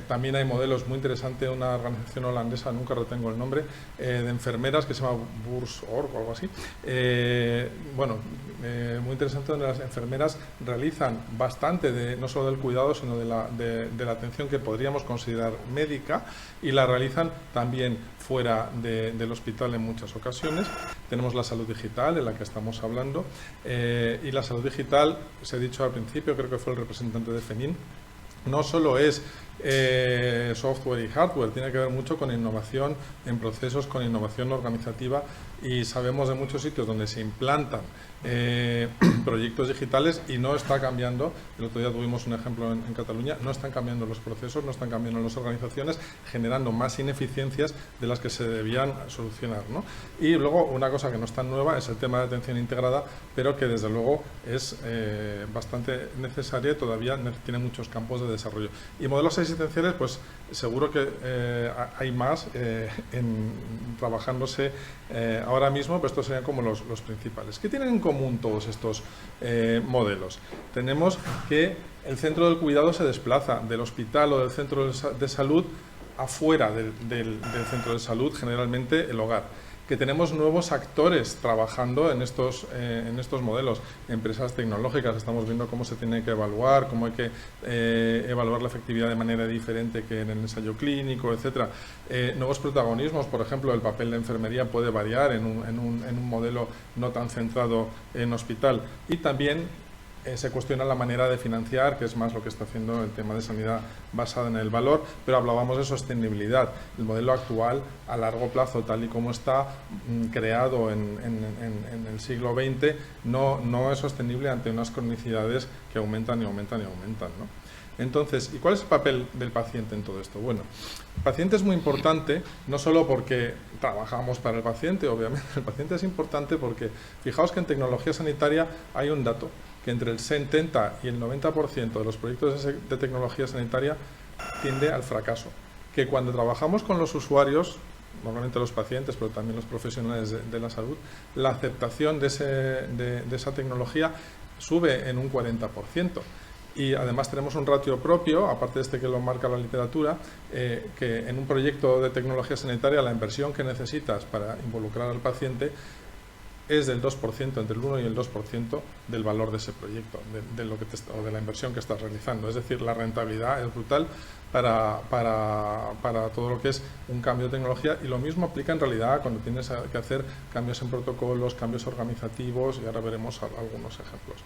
S5: También hay modelos muy interesantes, una organización holandesa, nunca retengo el nombre, de enfermeras que se llama Bursorg o algo así. Muy interesante, donde las enfermeras realizan bastante no solo del cuidado, sino de la atención que podríamos considerar médica, y la realizan también fuera del hospital en muchas ocasiones. Tenemos la salud digital, en la que estamos hablando, y la salud digital, se ha dicho al principio, creo que fue el representante de FENIN, no solo es software y hardware, tiene que ver mucho con innovación en procesos, con innovación organizativa, y sabemos de muchos sitios donde se implantan proyectos digitales y no está cambiando. El otro día tuvimos un ejemplo en Cataluña, no están cambiando los procesos, no están cambiando las organizaciones, generando más ineficiencias de las que se debían solucionar, ¿no? Y luego una cosa que no es tan nueva es el tema de atención integrada, pero que desde luego es bastante necesaria y todavía tiene muchos campos de desarrollo. Y modelos asistenciales, pues seguro que hay más trabajándose ahora mismo, pero estos serían como los principales. ¿Qué tienen en común todos estos modelos? Tenemos que el centro del cuidado se desplaza del hospital o del centro de salud afuera del centro de salud, generalmente el hogar. Que tenemos nuevos actores trabajando en estos modelos, empresas tecnológicas. Estamos viendo cómo se tiene que evaluar, cómo hay que evaluar la efectividad de manera diferente que en el ensayo clínico, etcétera. Nuevos protagonismos, por ejemplo, el papel de enfermería puede variar en un modelo no tan centrado en hospital, y también se cuestiona la manera de financiar, que es más lo que está haciendo el tema de sanidad basada en el valor, pero hablábamos de sostenibilidad. El modelo actual, a largo plazo, tal y como está creado en el siglo XX, no es sostenible ante unas cronicidades que aumentan y aumentan y aumentan, ¿no? Entonces, ¿y cuál es el papel del paciente en todo esto? Bueno, el paciente es muy importante, no solo porque trabajamos para el paciente, obviamente. El paciente es importante porque, fijaos que en tecnología sanitaria hay un dato, que entre el 70 y el 90% de los proyectos de tecnología sanitaria tiende al fracaso. Que cuando trabajamos con los usuarios, normalmente los pacientes, pero también los profesionales de la salud, la aceptación de esa tecnología sube en un 40%. Y además tenemos un ratio propio, aparte de que lo marca la literatura, que en un proyecto de tecnología sanitaria la inversión que necesitas para involucrar al paciente es del 2%, entre el 1 y el 2% del valor de ese proyecto, o de la inversión que estás realizando. Es decir, la rentabilidad es brutal para todo lo que es un cambio de tecnología, y lo mismo aplica en realidad cuando tienes que hacer cambios en protocolos, cambios organizativos, y ahora veremos algunos ejemplos.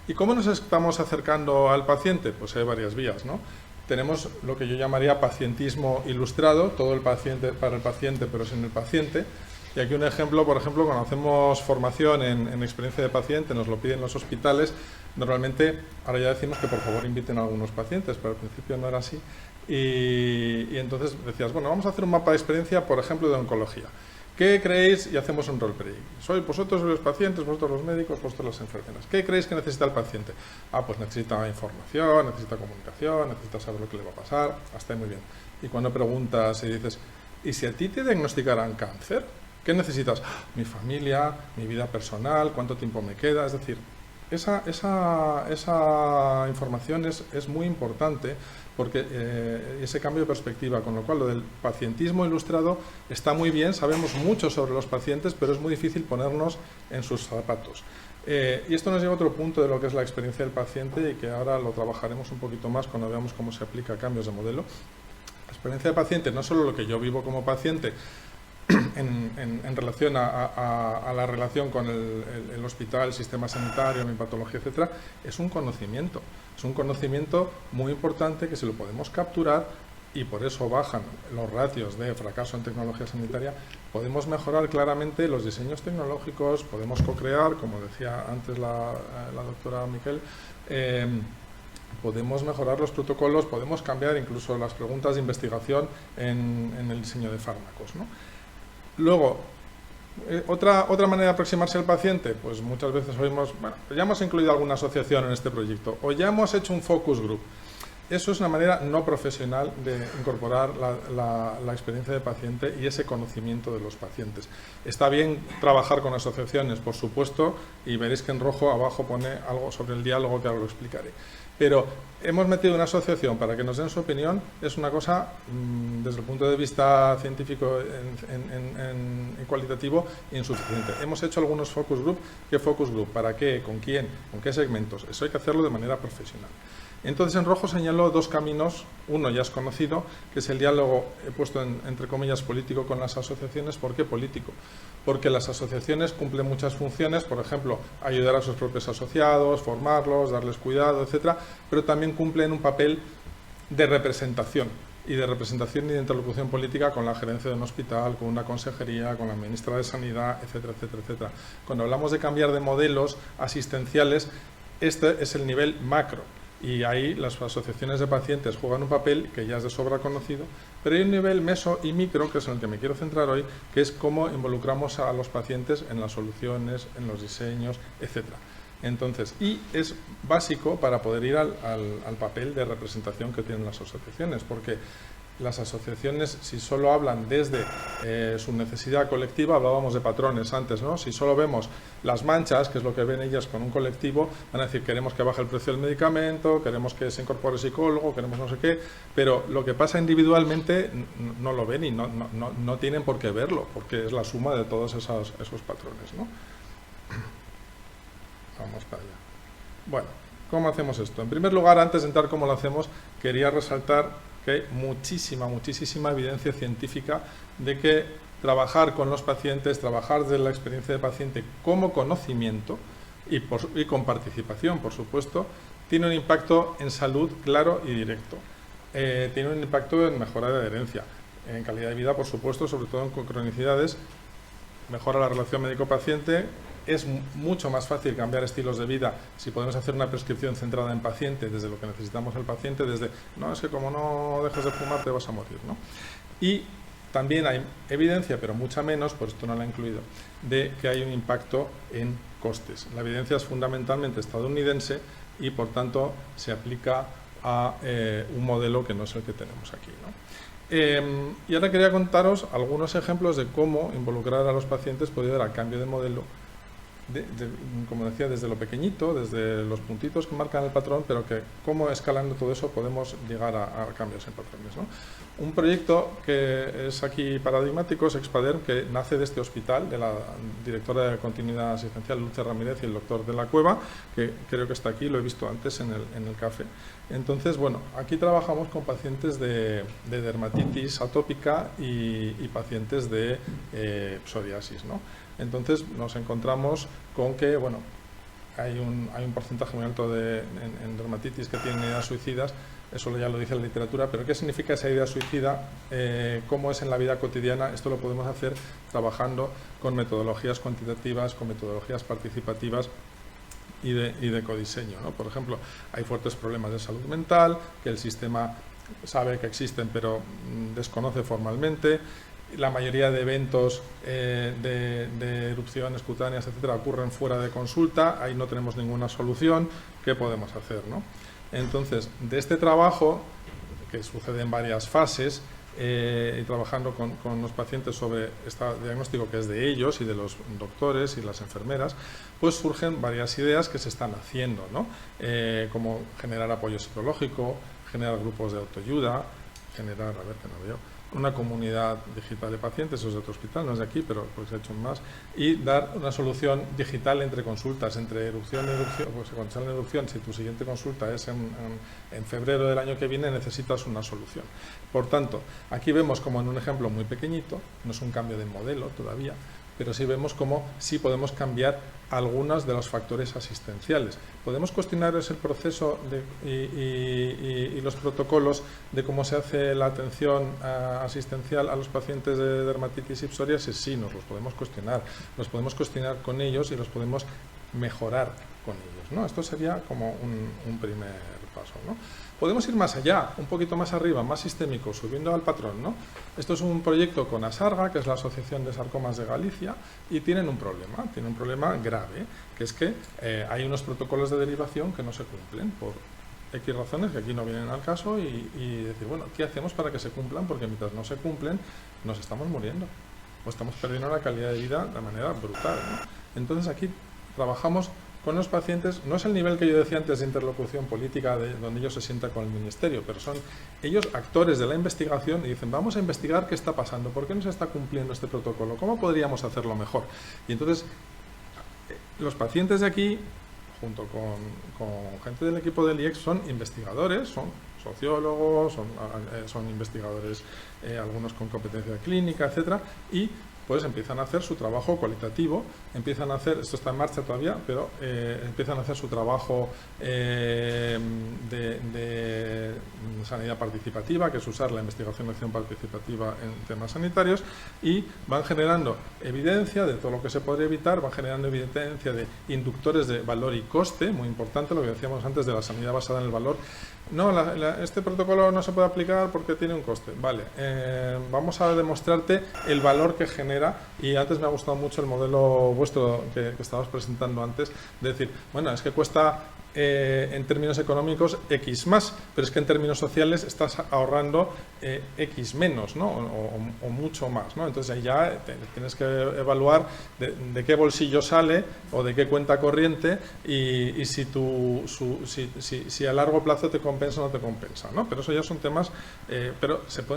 S5: ¿Y cómo nos estamos acercando al paciente? Pues hay varias vías, ¿no? Tenemos lo que yo llamaría pacientismo ilustrado, todo el paciente para el paciente, pero sin el paciente. Y aquí un ejemplo, por ejemplo, cuando hacemos formación en experiencia de paciente, nos lo piden los hospitales, normalmente, ahora ya decimos que por favor inviten a algunos pacientes, pero al principio no era así. Y entonces decías, bueno, vamos a hacer un mapa de experiencia, por ejemplo, de oncología. ¿Qué creéis? Y hacemos un roleplay. Vosotros los pacientes, vosotros los médicos, vosotros las enfermeras. ¿Qué creéis que necesita el paciente? Pues necesita información, necesita comunicación, necesita saber lo que le va a pasar. Hasta ahí muy bien. Y cuando preguntas y dices, ¿y si a ti te diagnosticaran cáncer? ¿Qué necesitas? Mi familia, mi vida personal, cuánto tiempo me queda. Es decir, esa información es muy importante, porque ese cambio de perspectiva, con lo cual lo del pacientismo ilustrado está muy bien, sabemos mucho sobre los pacientes, pero es muy difícil ponernos en sus zapatos. Y esto nos lleva a otro punto de lo que es la experiencia del paciente, y que ahora lo trabajaremos un poquito más cuando veamos cómo se aplica a cambios de modelo. La experiencia del paciente, no solo lo que yo vivo como paciente, en relación a la relación con el hospital, el sistema sanitario, mi patología, etcétera, es un conocimiento muy importante, que si lo podemos capturar, y por eso bajan los ratios de fracaso en tecnología sanitaria, podemos mejorar claramente los diseños tecnológicos, podemos co-crear, como decía antes la doctora Miquel, podemos mejorar los protocolos, podemos cambiar incluso las preguntas de investigación en el diseño de fármacos, ¿no? Luego, otra manera de aproximarse al paciente, pues muchas veces oímos, bueno, ya hemos incluido alguna asociación en este proyecto, o ya hemos hecho un focus group. Eso es una manera no profesional de incorporar la experiencia de paciente y ese conocimiento de los pacientes. Está bien trabajar con asociaciones, por supuesto, y veréis que en rojo abajo pone algo sobre el diálogo que ahora lo explicaré. Pero hemos metido una asociación para que nos den su opinión, es una cosa, desde el punto de vista científico y cualitativo, insuficiente. Hemos hecho algunos focus group. ¿Qué focus group? ¿Para qué? ¿Con quién? ¿Con qué segmentos? Eso hay que hacerlo de manera profesional. Entonces, en rojo señaló dos caminos. Uno ya es conocido, que es el diálogo, he puesto entre comillas político, con las asociaciones. ¿Por qué político? Porque las asociaciones cumplen muchas funciones, por ejemplo, ayudar a sus propios asociados, formarlos, darles cuidado, etcétera, pero también cumplen un papel de representación y de interlocución política con la gerencia de un hospital, con una consejería, con la ministra de Sanidad, etcétera, etcétera, etcétera. Cuando hablamos de cambiar de modelos asistenciales, este es el nivel macro. Y ahí las asociaciones de pacientes juegan un papel que ya es de sobra conocido, pero hay un nivel meso y micro, que es en el que me quiero centrar hoy, que es cómo involucramos a los pacientes en las soluciones, en los diseños, etcétera. Entonces, y es básico para poder ir al papel de representación que tienen las asociaciones, porque las asociaciones, si solo hablan desde su necesidad colectiva, hablábamos de patrones antes, ¿no? Si solo vemos las manchas, que es lo que ven ellas con un colectivo, van a decir, queremos que baje el precio del medicamento, queremos que se incorpore psicólogo, queremos no sé qué, pero lo que pasa individualmente no lo ven y no tienen por qué verlo, porque es la suma de todos esos patrones, ¿no? Vamos para allá. Bueno, ¿cómo hacemos esto? En primer lugar, antes de entrar cómo lo hacemos, quería resaltar que hay muchísima evidencia científica de que trabajar con los pacientes, trabajar desde la experiencia de paciente como conocimiento y con participación, por supuesto, tiene un impacto en salud claro y directo. Tiene un impacto en mejora de adherencia, en calidad de vida, por supuesto, sobre todo en cronicidades, mejora la relación médico-paciente. Es mucho más fácil cambiar estilos de vida si podemos hacer una prescripción centrada en paciente, desde lo que necesitamos el paciente, desde, no, es que como no dejes de fumar te vas a morir, ¿no? Y también hay evidencia, pero mucha menos, por esto no la he incluido, de que hay un impacto en costes. La evidencia es fundamentalmente estadounidense y, por tanto, se aplica a un modelo que no es el que tenemos aquí, ¿no? Y ahora quería contaros algunos ejemplos de cómo involucrar a los pacientes puede dar al cambio de modelo, como decía, desde lo pequeñito, desde los puntitos que marcan el patrón, pero que cómo escalando todo eso podemos llegar a cambios en patrones, ¿no? Un proyecto que es aquí paradigmático es Expaderm, que nace de este hospital, de la directora de continuidad asistencial Luce Ramírez y el doctor de la Cueva, que creo que está aquí, lo he visto antes en el café. Entonces, bueno, aquí trabajamos con pacientes de dermatitis atópica y pacientes de psoriasis, ¿no? Entonces nos encontramos con que, bueno, hay un porcentaje muy alto en dermatitis que tienen ideas suicidas, eso ya lo dice la literatura, pero ¿qué significa esa idea suicida? ¿Cómo es en la vida cotidiana? Esto lo podemos hacer trabajando con metodologías cuantitativas, con metodologías participativas y de codiseño, ¿no? Por ejemplo, hay fuertes problemas de salud mental, que el sistema sabe que existen pero desconoce formalmente. La mayoría de eventos de erupciones cutáneas, etcétera, ocurren fuera de consulta, ahí no tenemos ninguna solución. ¿Qué podemos hacer, no? Entonces, de este trabajo, que sucede en varias fases, y trabajando con los pacientes sobre este diagnóstico que es de ellos y de los doctores y las enfermeras, pues surgen varias ideas que se están haciendo, ¿no? Como generar apoyo psicológico, generar grupos de autoayuda, generar, a ver que no veo, una comunidad digital de pacientes, eso es de otro hospital, no es de aquí, pero pues he hecho más, y dar una solución digital entre consultas, entre erupción y erupción. Pues cuando sale la erupción, si tu siguiente consulta es en febrero del año que viene, necesitas una solución. Por tanto, aquí vemos como en un ejemplo muy pequeñito, no es un cambio de modelo todavía, pero sí vemos cómo sí podemos cambiar algunos de los factores asistenciales. Podemos cuestionar el proceso y los protocolos de cómo se hace la atención asistencial a los pacientes de dermatitis y psoriasis. Sí, nos los podemos cuestionar con ellos y los podemos mejorar con ellos, ¿no? Esto sería como un primer paso, ¿no? Podemos ir más allá, un poquito más arriba, más sistémico, subiendo al patrón, ¿no? Esto es un proyecto con ASARGA, que es la Asociación de Sarcomas de Galicia, y tienen un problema grave, que es que hay unos protocolos de derivación que no se cumplen por X razones que aquí no vienen al caso y decir, bueno, ¿qué hacemos para que se cumplan? Porque mientras no se cumplen, nos estamos muriendo o estamos perdiendo la calidad de vida de manera brutal, ¿no? Entonces aquí trabajamos con los pacientes, no es el nivel que yo decía antes de interlocución política, donde ellos se sientan con el ministerio, pero son ellos actores de la investigación y dicen, vamos a investigar qué está pasando, por qué no se está cumpliendo este protocolo, cómo podríamos hacerlo mejor. Y entonces, los pacientes de aquí, junto con gente del equipo del IEX, son investigadores, son sociólogos, son investigadores, algunos con competencia clínica, etcétera, y pues empiezan a hacer su trabajo cualitativo, empiezan a hacer, esto está en marcha todavía, pero empiezan a hacer su trabajo de sanidad participativa, que es usar la investigación y acción participativa en temas sanitarios, y van generando evidencia de todo lo que se podría evitar, van generando evidencia de inductores de valor y coste, muy importante, lo que decíamos antes de la sanidad basada en el valor. No, este protocolo no se puede aplicar porque tiene un coste. Vale, vamos a demostrarte el valor que genera, y antes me ha gustado mucho el modelo vuestro que estabas presentando antes, de decir, bueno, es que cuesta en términos económicos X más, pero es que en términos sociales estás ahorrando X menos, ¿no? O mucho más, ¿no? Entonces ahí ya tienes que evaluar de qué bolsillo sale o de qué cuenta corriente y si a largo plazo te compensa o no te compensa, ¿no? Pero eso ya son temas,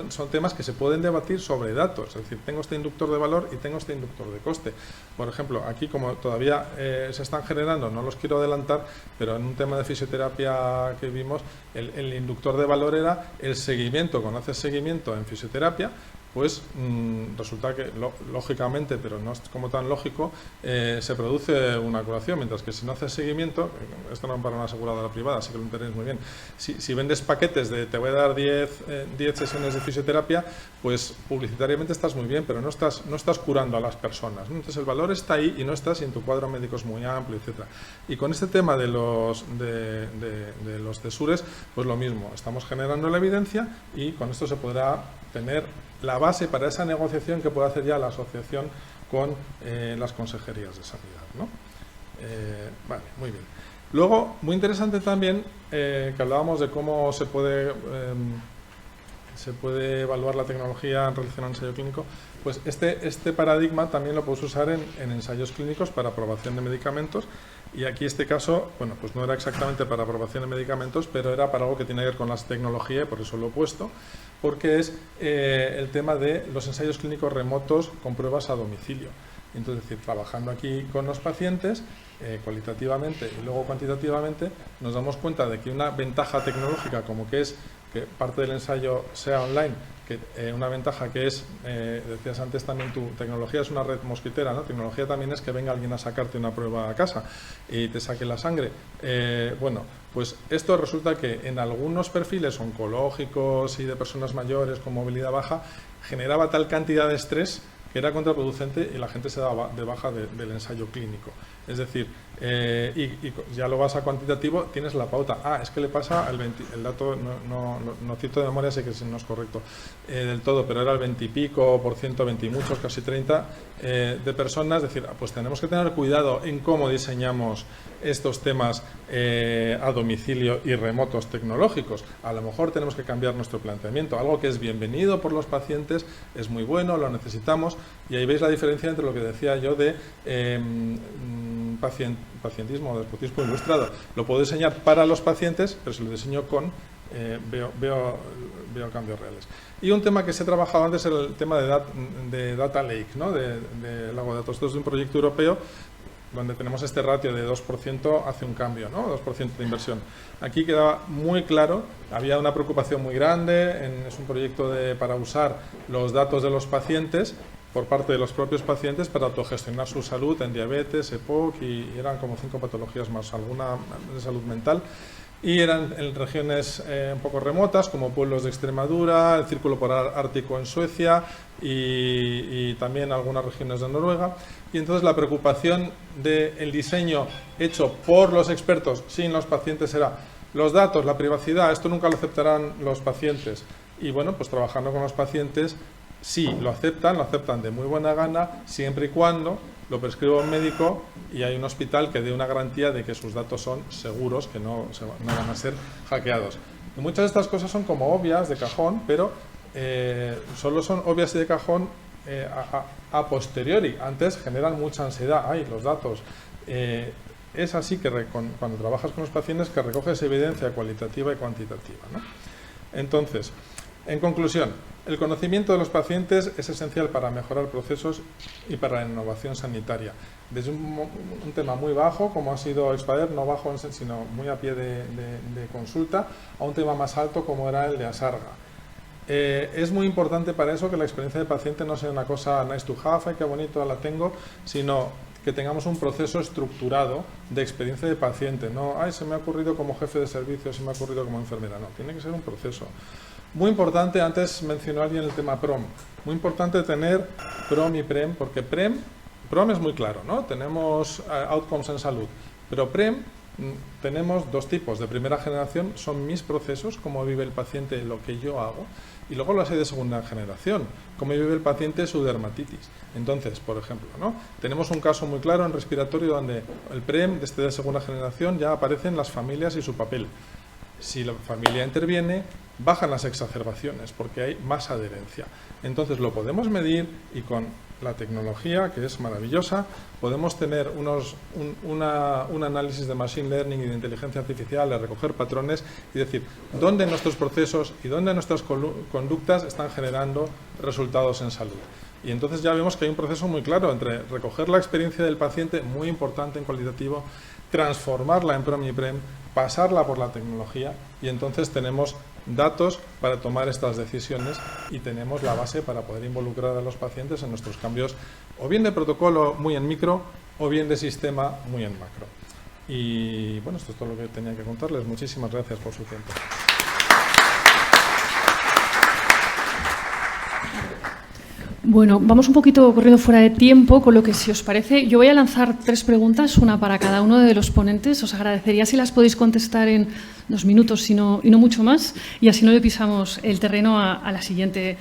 S5: son temas que se pueden debatir sobre datos, es decir, tengo este inductor de valor y tengo este inductor de coste. Por ejemplo, aquí como todavía se están generando, no los quiero adelantar, pero en un tema de fisioterapia que vimos, el inductor de valor era el seguimiento. Cuando haces seguimiento en fisioterapia, pues resulta que lógicamente, pero no es como tan lógico, se produce una curación, mientras que si no haces seguimiento, esto no es para una aseguradora privada, así que lo entenderéis muy bien, si vendes paquetes de te voy a dar 10 sesiones de fisioterapia, pues publicitariamente estás muy bien, pero no estás curando a las personas, ¿no? Entonces el valor está ahí y no está si en tu cuadro médico es muy amplio, etcétera. Y con este tema de los CESURES, pues lo mismo, estamos generando la evidencia y con esto se podrá tener la base para esa negociación que puede hacer ya la asociación con las consejerías de sanidad, ¿no? Vale, muy bien. Luego, muy interesante también, que hablábamos de cómo se puede evaluar la tecnología en relación al ensayo clínico, pues este paradigma también lo puedes usar en ensayos clínicos para aprobación de medicamentos. Y aquí este caso, bueno, pues no era exactamente para aprobación de medicamentos, pero era para algo que tiene que ver con las tecnologías, por eso lo he puesto, porque es el tema de los ensayos clínicos remotos con pruebas a domicilio. Entonces, es decir, trabajando aquí con los pacientes, cualitativamente y luego cuantitativamente, nos damos cuenta de que una ventaja tecnológica, como que es que parte del ensayo sea online, que una ventaja que es, decías antes también, tu tecnología es una red mosquitera, ¿no? Tecnología también es que venga alguien a sacarte una prueba a casa y te saque la sangre. Bueno, pues esto resulta que en algunos perfiles oncológicos y de personas mayores con movilidad baja generaba tal cantidad de estrés que era contraproducente y la gente se daba de baja del ensayo clínico. Es decir, y ya lo vas a cuantitativo, tienes la pauta. Es que le pasa al 20, el dato no cito de memoria, sé que no es correcto del todo, pero era el 20 y pico %, 20 y muchos, casi 30 de personas. Es decir, pues tenemos que tener cuidado en cómo diseñamos estos temas a domicilio y remotos tecnológicos. A lo mejor tenemos que cambiar nuestro planteamiento. Algo que es bienvenido por los pacientes, es muy bueno, lo necesitamos, y ahí veis la diferencia entre lo que decía yo de pacientismo o despotismo ilustrado. Lo puedo diseñar para los pacientes, pero si lo diseño con, veo cambios reales. Y un tema que se ha trabajado antes es el tema de Data Lake, ¿no? de lago de datos. Esto es de un proyecto europeo donde tenemos este ratio de 2% hace un cambio, ¿no? 2% de inversión. Aquí quedaba muy claro, había una preocupación muy grande, es un proyecto para usar los datos de los pacientes por parte de los propios pacientes para autogestionar su salud en diabetes, EPOC, y eran como 5 patologías más, alguna de salud mental. Y eran en regiones un poco remotas, como pueblos de Extremadura, el Círculo Polar Ártico en Suecia y también algunas regiones de Noruega. Y entonces la preocupación del diseño hecho por los expertos, sin los pacientes, era los datos, la privacidad, esto nunca lo aceptarán los pacientes. Y bueno, pues trabajando con los pacientes, sí, lo aceptan de muy buena gana, siempre y cuando lo prescribe un médico y hay un hospital que dé una garantía de que sus datos son seguros, que no van a ser hackeados. Y muchas de estas cosas son como obvias, de cajón, pero solo son obvias y de cajón a posteriori. Antes generan mucha ansiedad. ¡Ay, los datos! Es así que cuando trabajas con los pacientes que recoges evidencia cualitativa y cuantitativa, ¿no? Entonces, en conclusión, el conocimiento de los pacientes es esencial para mejorar procesos y para la innovación sanitaria. Desde un tema muy bajo, como ha sido Expader, no bajo sino muy a pie de consulta, a un tema más alto como era el de Asarga. Es muy importante para eso que la experiencia del paciente no sea una cosa nice to have, ay, qué bonito la tengo, sino que tengamos un proceso estructurado de experiencia de paciente. No, ay, se me ha ocurrido como jefe de servicio, se me ha ocurrido como enfermera. No, tiene que ser un proceso. Muy importante, antes mencionó alguien el tema PROM. Muy importante tener PROM y PREM, porque PROM es muy claro, ¿no? Tenemos outcomes en salud, pero PREM tenemos dos tipos. De primera generación son mis procesos, cómo vive el paciente lo que yo hago, y luego las hay de segunda generación, cómo vive el paciente su dermatitis. Entonces, por ejemplo, ¿no? Tenemos un caso muy claro en respiratorio donde el PREM de segunda generación ya aparecen las familias y su papel. Si la familia interviene, bajan las exacerbaciones porque hay más adherencia. Entonces lo podemos medir y con la tecnología, que es maravillosa, podemos tener un análisis de machine learning y de inteligencia artificial, de recoger patrones y decir dónde nuestros procesos y dónde nuestras conductas están generando resultados en salud. Y entonces ya vemos que hay un proceso muy claro entre recoger la experiencia del paciente, muy importante en cualitativo, transformarla en PROM y PREM, pasarla por la tecnología y entonces tenemos datos para tomar estas decisiones y tenemos la base para poder involucrar a los pacientes en nuestros cambios o bien de protocolo muy en micro o bien de sistema muy en macro. Y bueno, esto es todo lo que tenía que contarles. Muchísimas gracias por su tiempo.
S6: Bueno, vamos un poquito corriendo fuera de tiempo, con lo que, si os parece, yo voy a lanzar 3 preguntas, una para cada uno de los ponentes. Os agradecería si las podéis contestar en 2 minutos y no mucho más, y así no le pisamos el terreno a la siguiente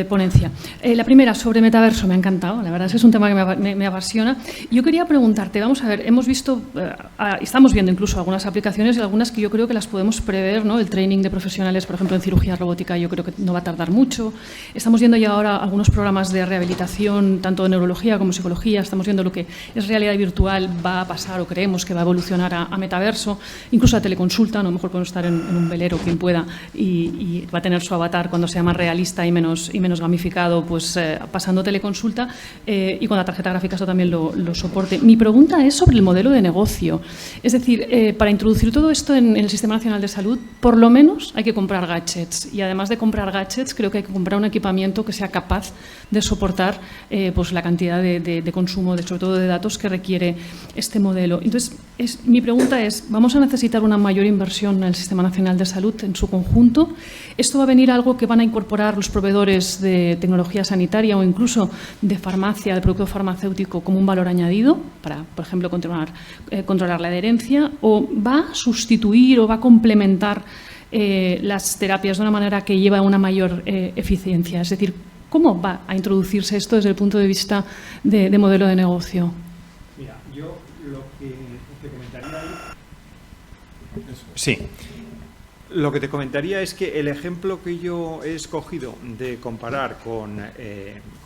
S6: ponencia. La primera, sobre metaverso, me ha encantado, la verdad es que es un tema que me apasiona. Yo quería preguntarte, vamos a ver, hemos visto, estamos viendo incluso algunas aplicaciones y algunas que yo creo que las podemos prever, ¿no? El training de profesionales, por ejemplo, en cirugía robótica, yo creo que no va a tardar mucho. Estamos viendo ya ahora algunos programas de rehabilitación, tanto de neurología como psicología. Estamos viendo lo que es realidad virtual va a pasar o creemos que va a evolucionar a metaverso, incluso a teleconsulta, ¿no? A lo mejor podemos estar en un velero, quien pueda, y va a tener su avatar cuando sea más realista y menos gamificado, pues pasando teleconsulta, y con la tarjeta gráfica eso también lo soporte. Mi pregunta es sobre el modelo de negocio. Es decir, para introducir todo esto en el Sistema Nacional de Salud, por lo menos hay que comprar gadgets, y además de comprar gadgets, creo que hay que comprar un equipamiento que sea capaz de soportar pues la cantidad de consumo, sobre todo de datos, que requiere este modelo. Entonces, mi pregunta es, ¿vamos a necesitar una mayor inversión en el Sistema Nacional de Salud en su conjunto? ¿Esto va a venir algo que van a incorporar los proveedores de tecnología sanitaria o incluso de farmacia, de producto farmacéutico, como un valor añadido para, por ejemplo, controlar la adherencia? ¿O va a sustituir o va a complementar las terapias de una manera que lleva a una mayor eficiencia? Es decir, ¿cómo va a introducirse esto desde el punto de vista de modelo de negocio?
S3: Mira, yo lo que te comentaría ahí... Sí. Lo que te comentaría es que el ejemplo que yo he escogido de comparar con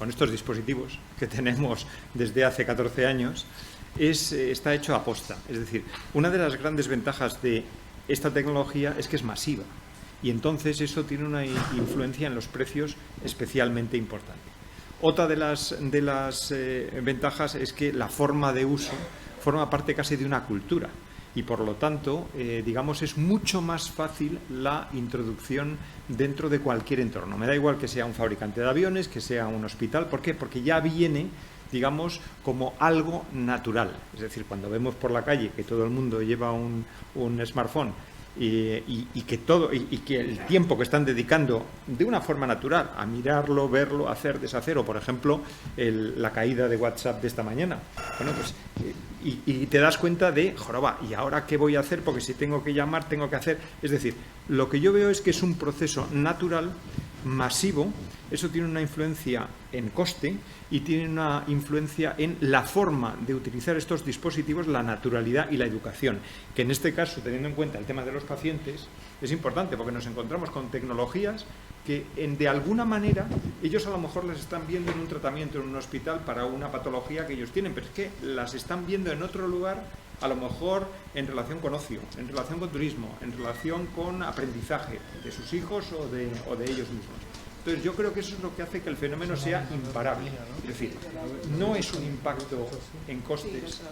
S3: estos dispositivos que tenemos desde hace 14 años está hecho a posta. Es decir, una de las grandes ventajas de esta tecnología es que es masiva y entonces eso tiene una influencia en los precios especialmente importante. Otra de las ventajas es que la forma de uso forma parte casi de una cultura. Y por lo tanto, digamos, es mucho más fácil la introducción dentro de cualquier entorno. Me da igual que sea un fabricante de aviones, que sea un hospital. ¿Por qué? Porque ya viene, digamos, como algo natural. Es decir, cuando vemos por la calle que todo el mundo lleva un smartphone y que el tiempo que están dedicando de una forma natural a mirarlo, verlo, hacer, deshacer, o por ejemplo la caída de WhatsApp de esta mañana, bueno, pues y te das cuenta de, joroba, ¿y ahora qué voy a hacer? Porque si tengo que llamar, tengo que hacer. Es decir, lo que yo veo es que es un proceso natural masivo, eso tiene una influencia en coste y tiene una influencia en la forma de utilizar estos dispositivos, la naturalidad y la educación, que en este caso, teniendo en cuenta el tema de los pacientes, es importante porque nos encontramos con tecnologías que de alguna manera ellos a lo mejor las están viendo en un tratamiento en un hospital para una patología que ellos tienen, pero es que las están viendo en otro lugar, a lo mejor en relación con ocio, en relación con turismo, en relación con aprendizaje de sus hijos o de ellos mismos. Entonces yo creo que eso es lo que hace que el fenómeno sea imparable. Es decir, no es un impacto en costes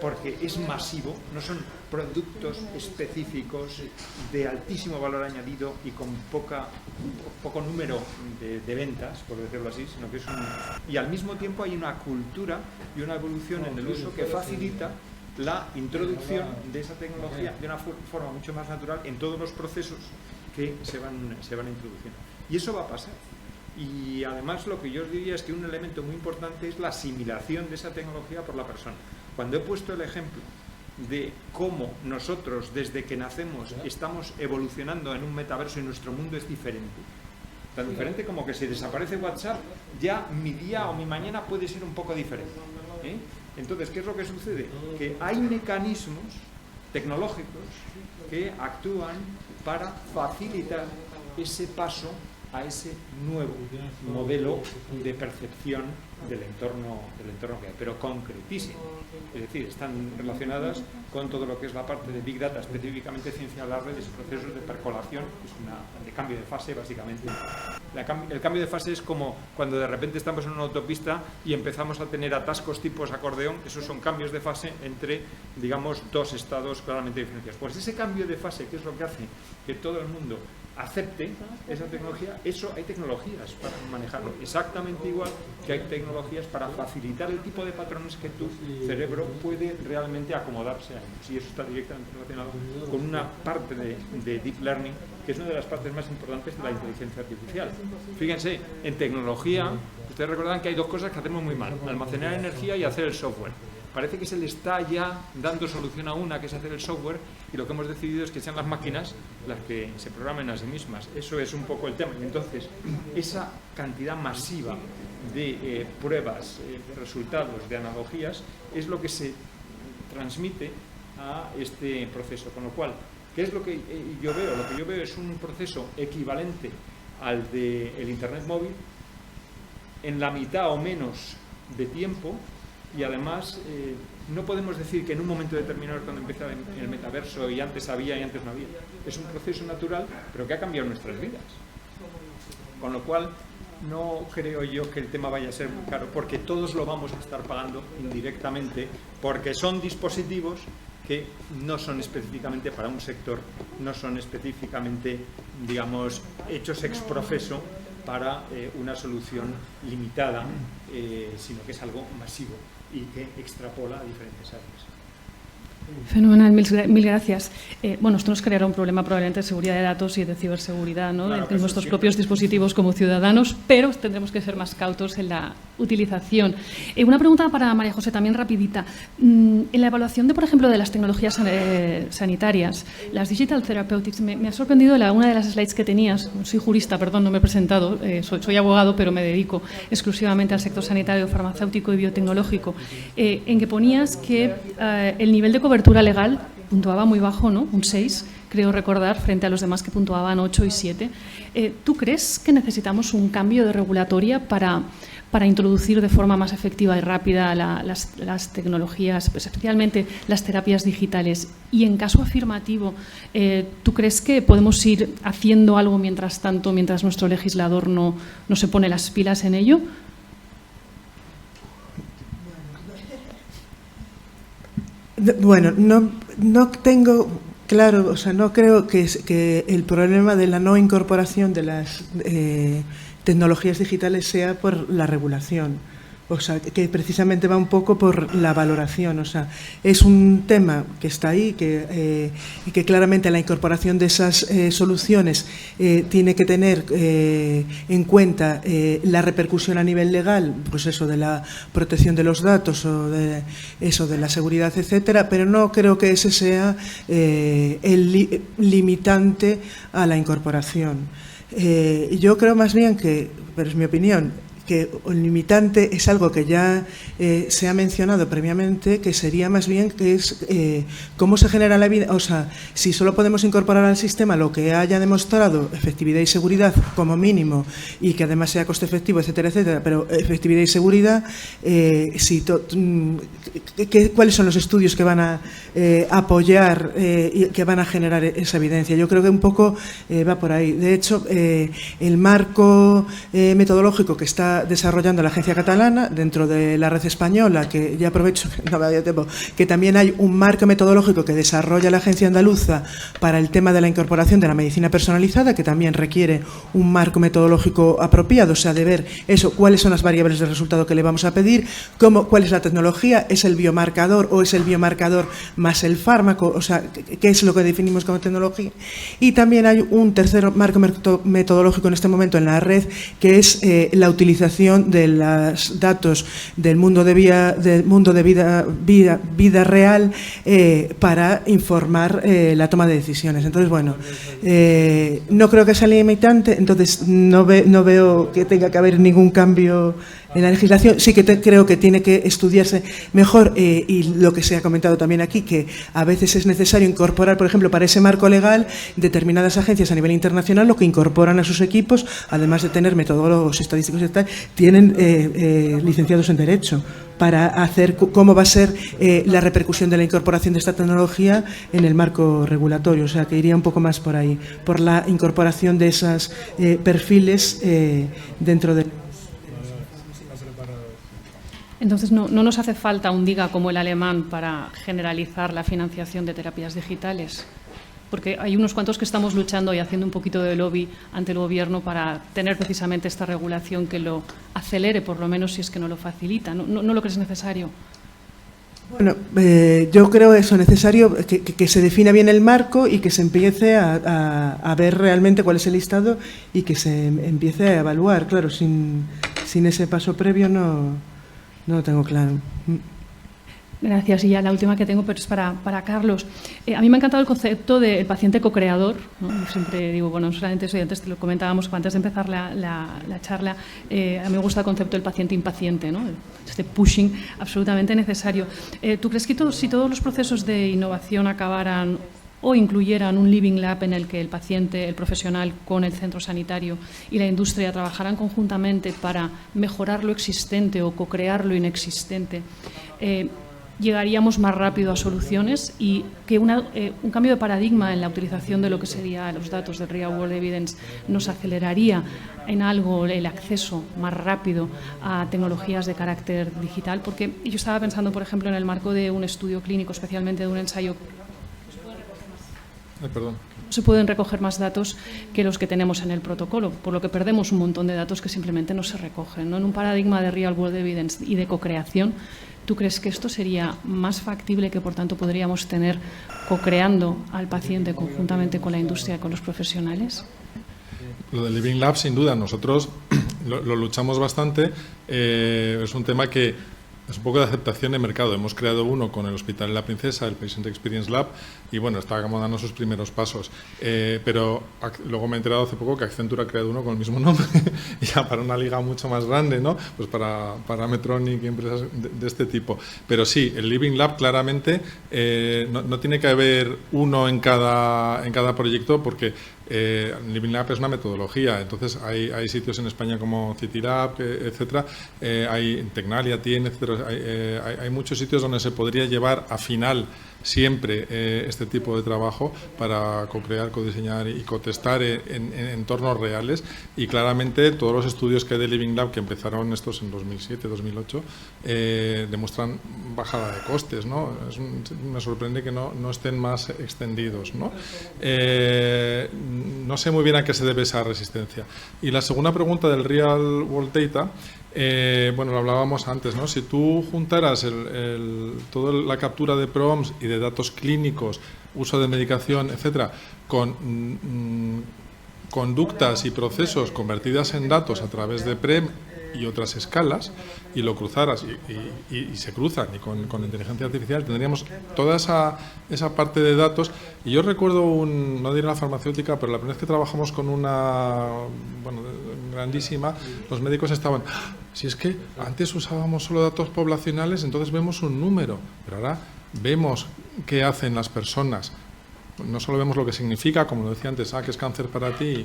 S3: porque es masivo, no son productos específicos de altísimo valor añadido y con poco número de ventas, por decirlo así, sino que es y al mismo tiempo hay una cultura y una evolución en el uso que facilita la introducción de esa tecnología de una forma mucho más natural en todos los procesos que se van introduciendo. Y eso va a pasar. Y además lo que yo os diría es que un elemento muy importante es la asimilación de esa tecnología por la persona. Cuando he puesto el ejemplo de cómo nosotros desde que nacemos estamos evolucionando en un metaverso y nuestro mundo es diferente, tan diferente como que si desaparece WhatsApp, ya mi día o mi mañana puede ser un poco diferente. Entonces, ¿qué es lo que sucede? Que hay mecanismos tecnológicos que actúan para facilitar ese paso a ese nuevo modelo de percepción del entorno que hay, pero concretísimo. Es decir, están relacionadas con todo lo que es la parte de Big Data, específicamente ciencia de las redes, procesos de percolación, que es de cambio de fase, básicamente. El cambio de fase es como cuando de repente estamos en una autopista y empezamos a tener atascos tipos acordeón. Esos son cambios de fase entre, digamos, dos estados claramente diferenciados. Pues ese cambio de fase, que es lo que hace que todo el mundo acepte esa tecnología, eso hay tecnologías para manejarlo, exactamente igual que hay tecnologías para facilitar el tipo de patrones que tu cerebro puede realmente acomodarse a ellos, y eso está directamente relacionado con una parte de Deep Learning, que es una de las partes más importantes de la inteligencia artificial. Fíjense, en tecnología, ustedes recordarán que hay dos cosas que hacemos muy mal: almacenar energía y hacer el software. Parece que se le está ya dando solución a una, que es hacer el software, y lo que hemos decidido es que sean las máquinas las que se programen a sí mismas. Eso es un poco el tema. Y entonces, esa cantidad masiva de pruebas, resultados, de analogías, es lo que se transmite a este proceso. Con lo cual, ¿qué es lo que yo veo? Lo que yo veo es un proceso equivalente al del Internet móvil, en la mitad o menos de tiempo. Y además, no podemos decir que en un momento determinado, cuando empieza el metaverso, y antes había y antes no había. Es un proceso natural, pero que ha cambiado nuestras vidas. Con lo cual, no creo yo que el tema vaya a ser muy caro, porque todos lo vamos a estar pagando indirectamente, porque son dispositivos que no son específicamente para un sector, no son específicamente, digamos, hechos ex profeso para una solución limitada, sino que es algo masivo y que extrapola a diferentes áreas.
S6: Fenomenal, mil gracias. Bueno, esto nos creará un problema probablemente de seguridad de datos y de ciberseguridad, ¿no?
S3: Claro,
S6: en nuestros propios dispositivos como ciudadanos, pero tendremos que ser más cautos en la utilización. Una pregunta para María José, también rapidita. En la evaluación, por ejemplo, de las tecnologías sanitarias, las Digital Therapeutics, me ha sorprendido una de las slides que tenías. Soy jurista, perdón, no me he presentado, soy abogado, pero me dedico exclusivamente al sector sanitario, farmacéutico y biotecnológico, en que ponías que el nivel de cobertura legal puntuaba muy bajo, ¿no? Un 6, creo recordar, frente a los demás que puntuaban 8 y 7. ¿Tú crees que necesitamos un cambio de regulatoria para introducir de forma más efectiva y rápida las tecnologías, pues especialmente las terapias digitales? Y en caso afirmativo, ¿tú crees que podemos ir haciendo algo mientras tanto, mientras nuestro legislador no se pone las pilas en ello?
S4: Bueno, no tengo claro, o sea, no creo que el problema de la no incorporación de las tecnologías digitales sea por la regulación. O sea, que precisamente va un poco por la valoración. O sea, es un tema que está ahí y que claramente la incorporación de esas soluciones tiene que tener en cuenta la repercusión a nivel legal, pues eso de la protección de los datos o de eso de la seguridad, etcétera, pero no creo que ese sea el limitante a la incorporación. Yo creo más bien que, pero es mi opinión, que el limitante es algo que ya se ha mencionado previamente, que sería más bien que es cómo se genera la evidencia, o sea, si solo podemos incorporar al sistema lo que haya demostrado efectividad y seguridad como mínimo y que además sea coste efectivo, etcétera, etcétera, pero efectividad y seguridad, ¿cuáles son los estudios que van a apoyar y que van a generar esa evidencia? Yo creo que un poco va por ahí. De hecho, el marco metodológico que está desarrollando la agencia catalana dentro de la red española, que ya aprovecho que no me había tiempo, que también hay un marco metodológico que desarrolla la agencia andaluza para el tema de la incorporación de la medicina personalizada, que también requiere un marco metodológico apropiado, o sea, de ver eso, cuáles son las variables de resultado que le vamos a pedir, cuál es la tecnología, es el biomarcador o es el biomarcador más el fármaco, o sea, qué es lo que definimos como tecnología. Y también hay un tercer marco metodológico en este momento en la red, que es la utilización de los datos del mundo de vida real para informar la toma de decisiones. Entonces, bueno, no creo que sea limitante, entonces no veo que tenga que haber ningún cambio en la legislación. Sí que creo que tiene que estudiarse mejor y lo que se ha comentado también aquí, que a veces es necesario incorporar, por ejemplo, para ese marco legal, determinadas agencias a nivel internacional lo que incorporan a sus equipos, además de tener metodólogos estadísticos y tal, tienen licenciados en Derecho para hacer cómo va a ser la repercusión de la incorporación de esta tecnología en el marco regulatorio. O sea, que iría un poco más por ahí, por la incorporación de esos perfiles dentro de...
S6: Entonces, no nos hace falta un DIGA como el alemán para generalizar la financiación de terapias digitales, porque hay unos cuantos que estamos luchando y haciendo un poquito de lobby ante el Gobierno para tener precisamente esta regulación que lo acelere, por lo menos si es que no lo facilita. ¿No lo crees necesario?
S4: Bueno, yo creo eso, necesario que se defina bien el marco y que se empiece a ver realmente cuál es el listado y que se empiece a evaluar. Claro, sin ese paso previo no lo tengo claro.
S6: Gracias. Y ya la última que tengo, pero es para Carlos. A mí me ha encantado el concepto del paciente co-creador, ¿no? Yo siempre digo, bueno, no solamente eso, y antes te lo comentábamos antes de empezar la charla, a mí me gusta el concepto del paciente impaciente, ¿no? Este pushing absolutamente necesario. ¿Tú crees que si todos los procesos de innovación acabaran o incluyeran un Living Lab en el que el paciente, el profesional con el centro sanitario y la industria trabajaran conjuntamente para mejorar lo existente o co-crear lo inexistente, llegaríamos más rápido a soluciones y que un cambio de paradigma en la utilización de lo que serían los datos del Real World Evidence nos aceleraría en algo el acceso más rápido a tecnologías de carácter digital? Porque yo estaba pensando, por ejemplo, en el marco de un estudio clínico, especialmente de un ensayo. Se pueden recoger más datos que los que tenemos en el protocolo, por lo que perdemos un montón de datos que simplemente no se recogen, ¿no? En un paradigma de Real World Evidence y de co-creación, ¿tú crees que esto sería más factible, que por tanto podríamos tener co-creando al paciente conjuntamente con la industria y con los profesionales?
S5: Lo del Living Lab, sin duda, nosotros lo luchamos bastante. Es un tema que es un poco de aceptación de mercado. Hemos creado uno con el Hospital de la Princesa, el Patient Experience Lab, y bueno, está como dando sus primeros pasos. Pero luego me he enterado hace poco que Accenture ha creado uno con el mismo nombre, ya para una liga mucho más grande, ¿no? Pues para Medtronic y empresas de este tipo. Pero sí, el Living Lab claramente no tiene que haber uno en cada proyecto, porque Living Lab es una metodología. Entonces hay sitios en España como CityLab, etcétera, hay Tecnalia, tiene, etcétera. Hay muchos sitios donde se podría llevar a final siempre este tipo de trabajo para co-crear, co-diseñar y co-testar en entornos reales, y claramente todos los estudios que hay de Living Lab, que empezaron estos en 2007, 2008, demuestran bajada de costes, ¿no? Me sorprende que no estén más extendidos, ¿no? No sé muy bien a qué se debe esa resistencia. Y la segunda pregunta del Real World Data, bueno, lo hablábamos antes, ¿no? Si tú juntaras toda la captura de PROMs y de datos clínicos, uso de medicación, etcétera, con conductas y procesos convertidas en datos a través de PREM y otras escalas, y lo cruzaras y se cruzan, y con inteligencia artificial tendríamos toda esa parte de datos. Y yo recuerdo no diré la farmacéutica, pero la primera vez que trabajamos con una grandísima, los médicos estaban, si es que antes usábamos solo datos poblacionales, entonces vemos un número, pero ahora vemos qué hacen las personas. No solo vemos lo que significa, como lo decía antes, que es cáncer para ti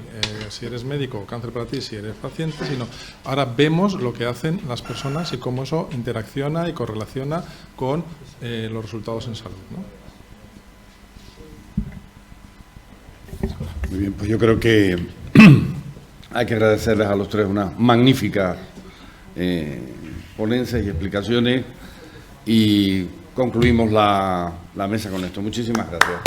S5: si eres médico, o cáncer para ti si eres paciente, sino ahora vemos lo que hacen las personas y cómo eso interacciona y correlaciona con los resultados en salud, ¿no?
S1: Muy bien, pues yo creo que hay que agradecerles a los tres una magnífica ponencias y explicaciones, y concluimos la mesa con esto. Muchísimas gracias.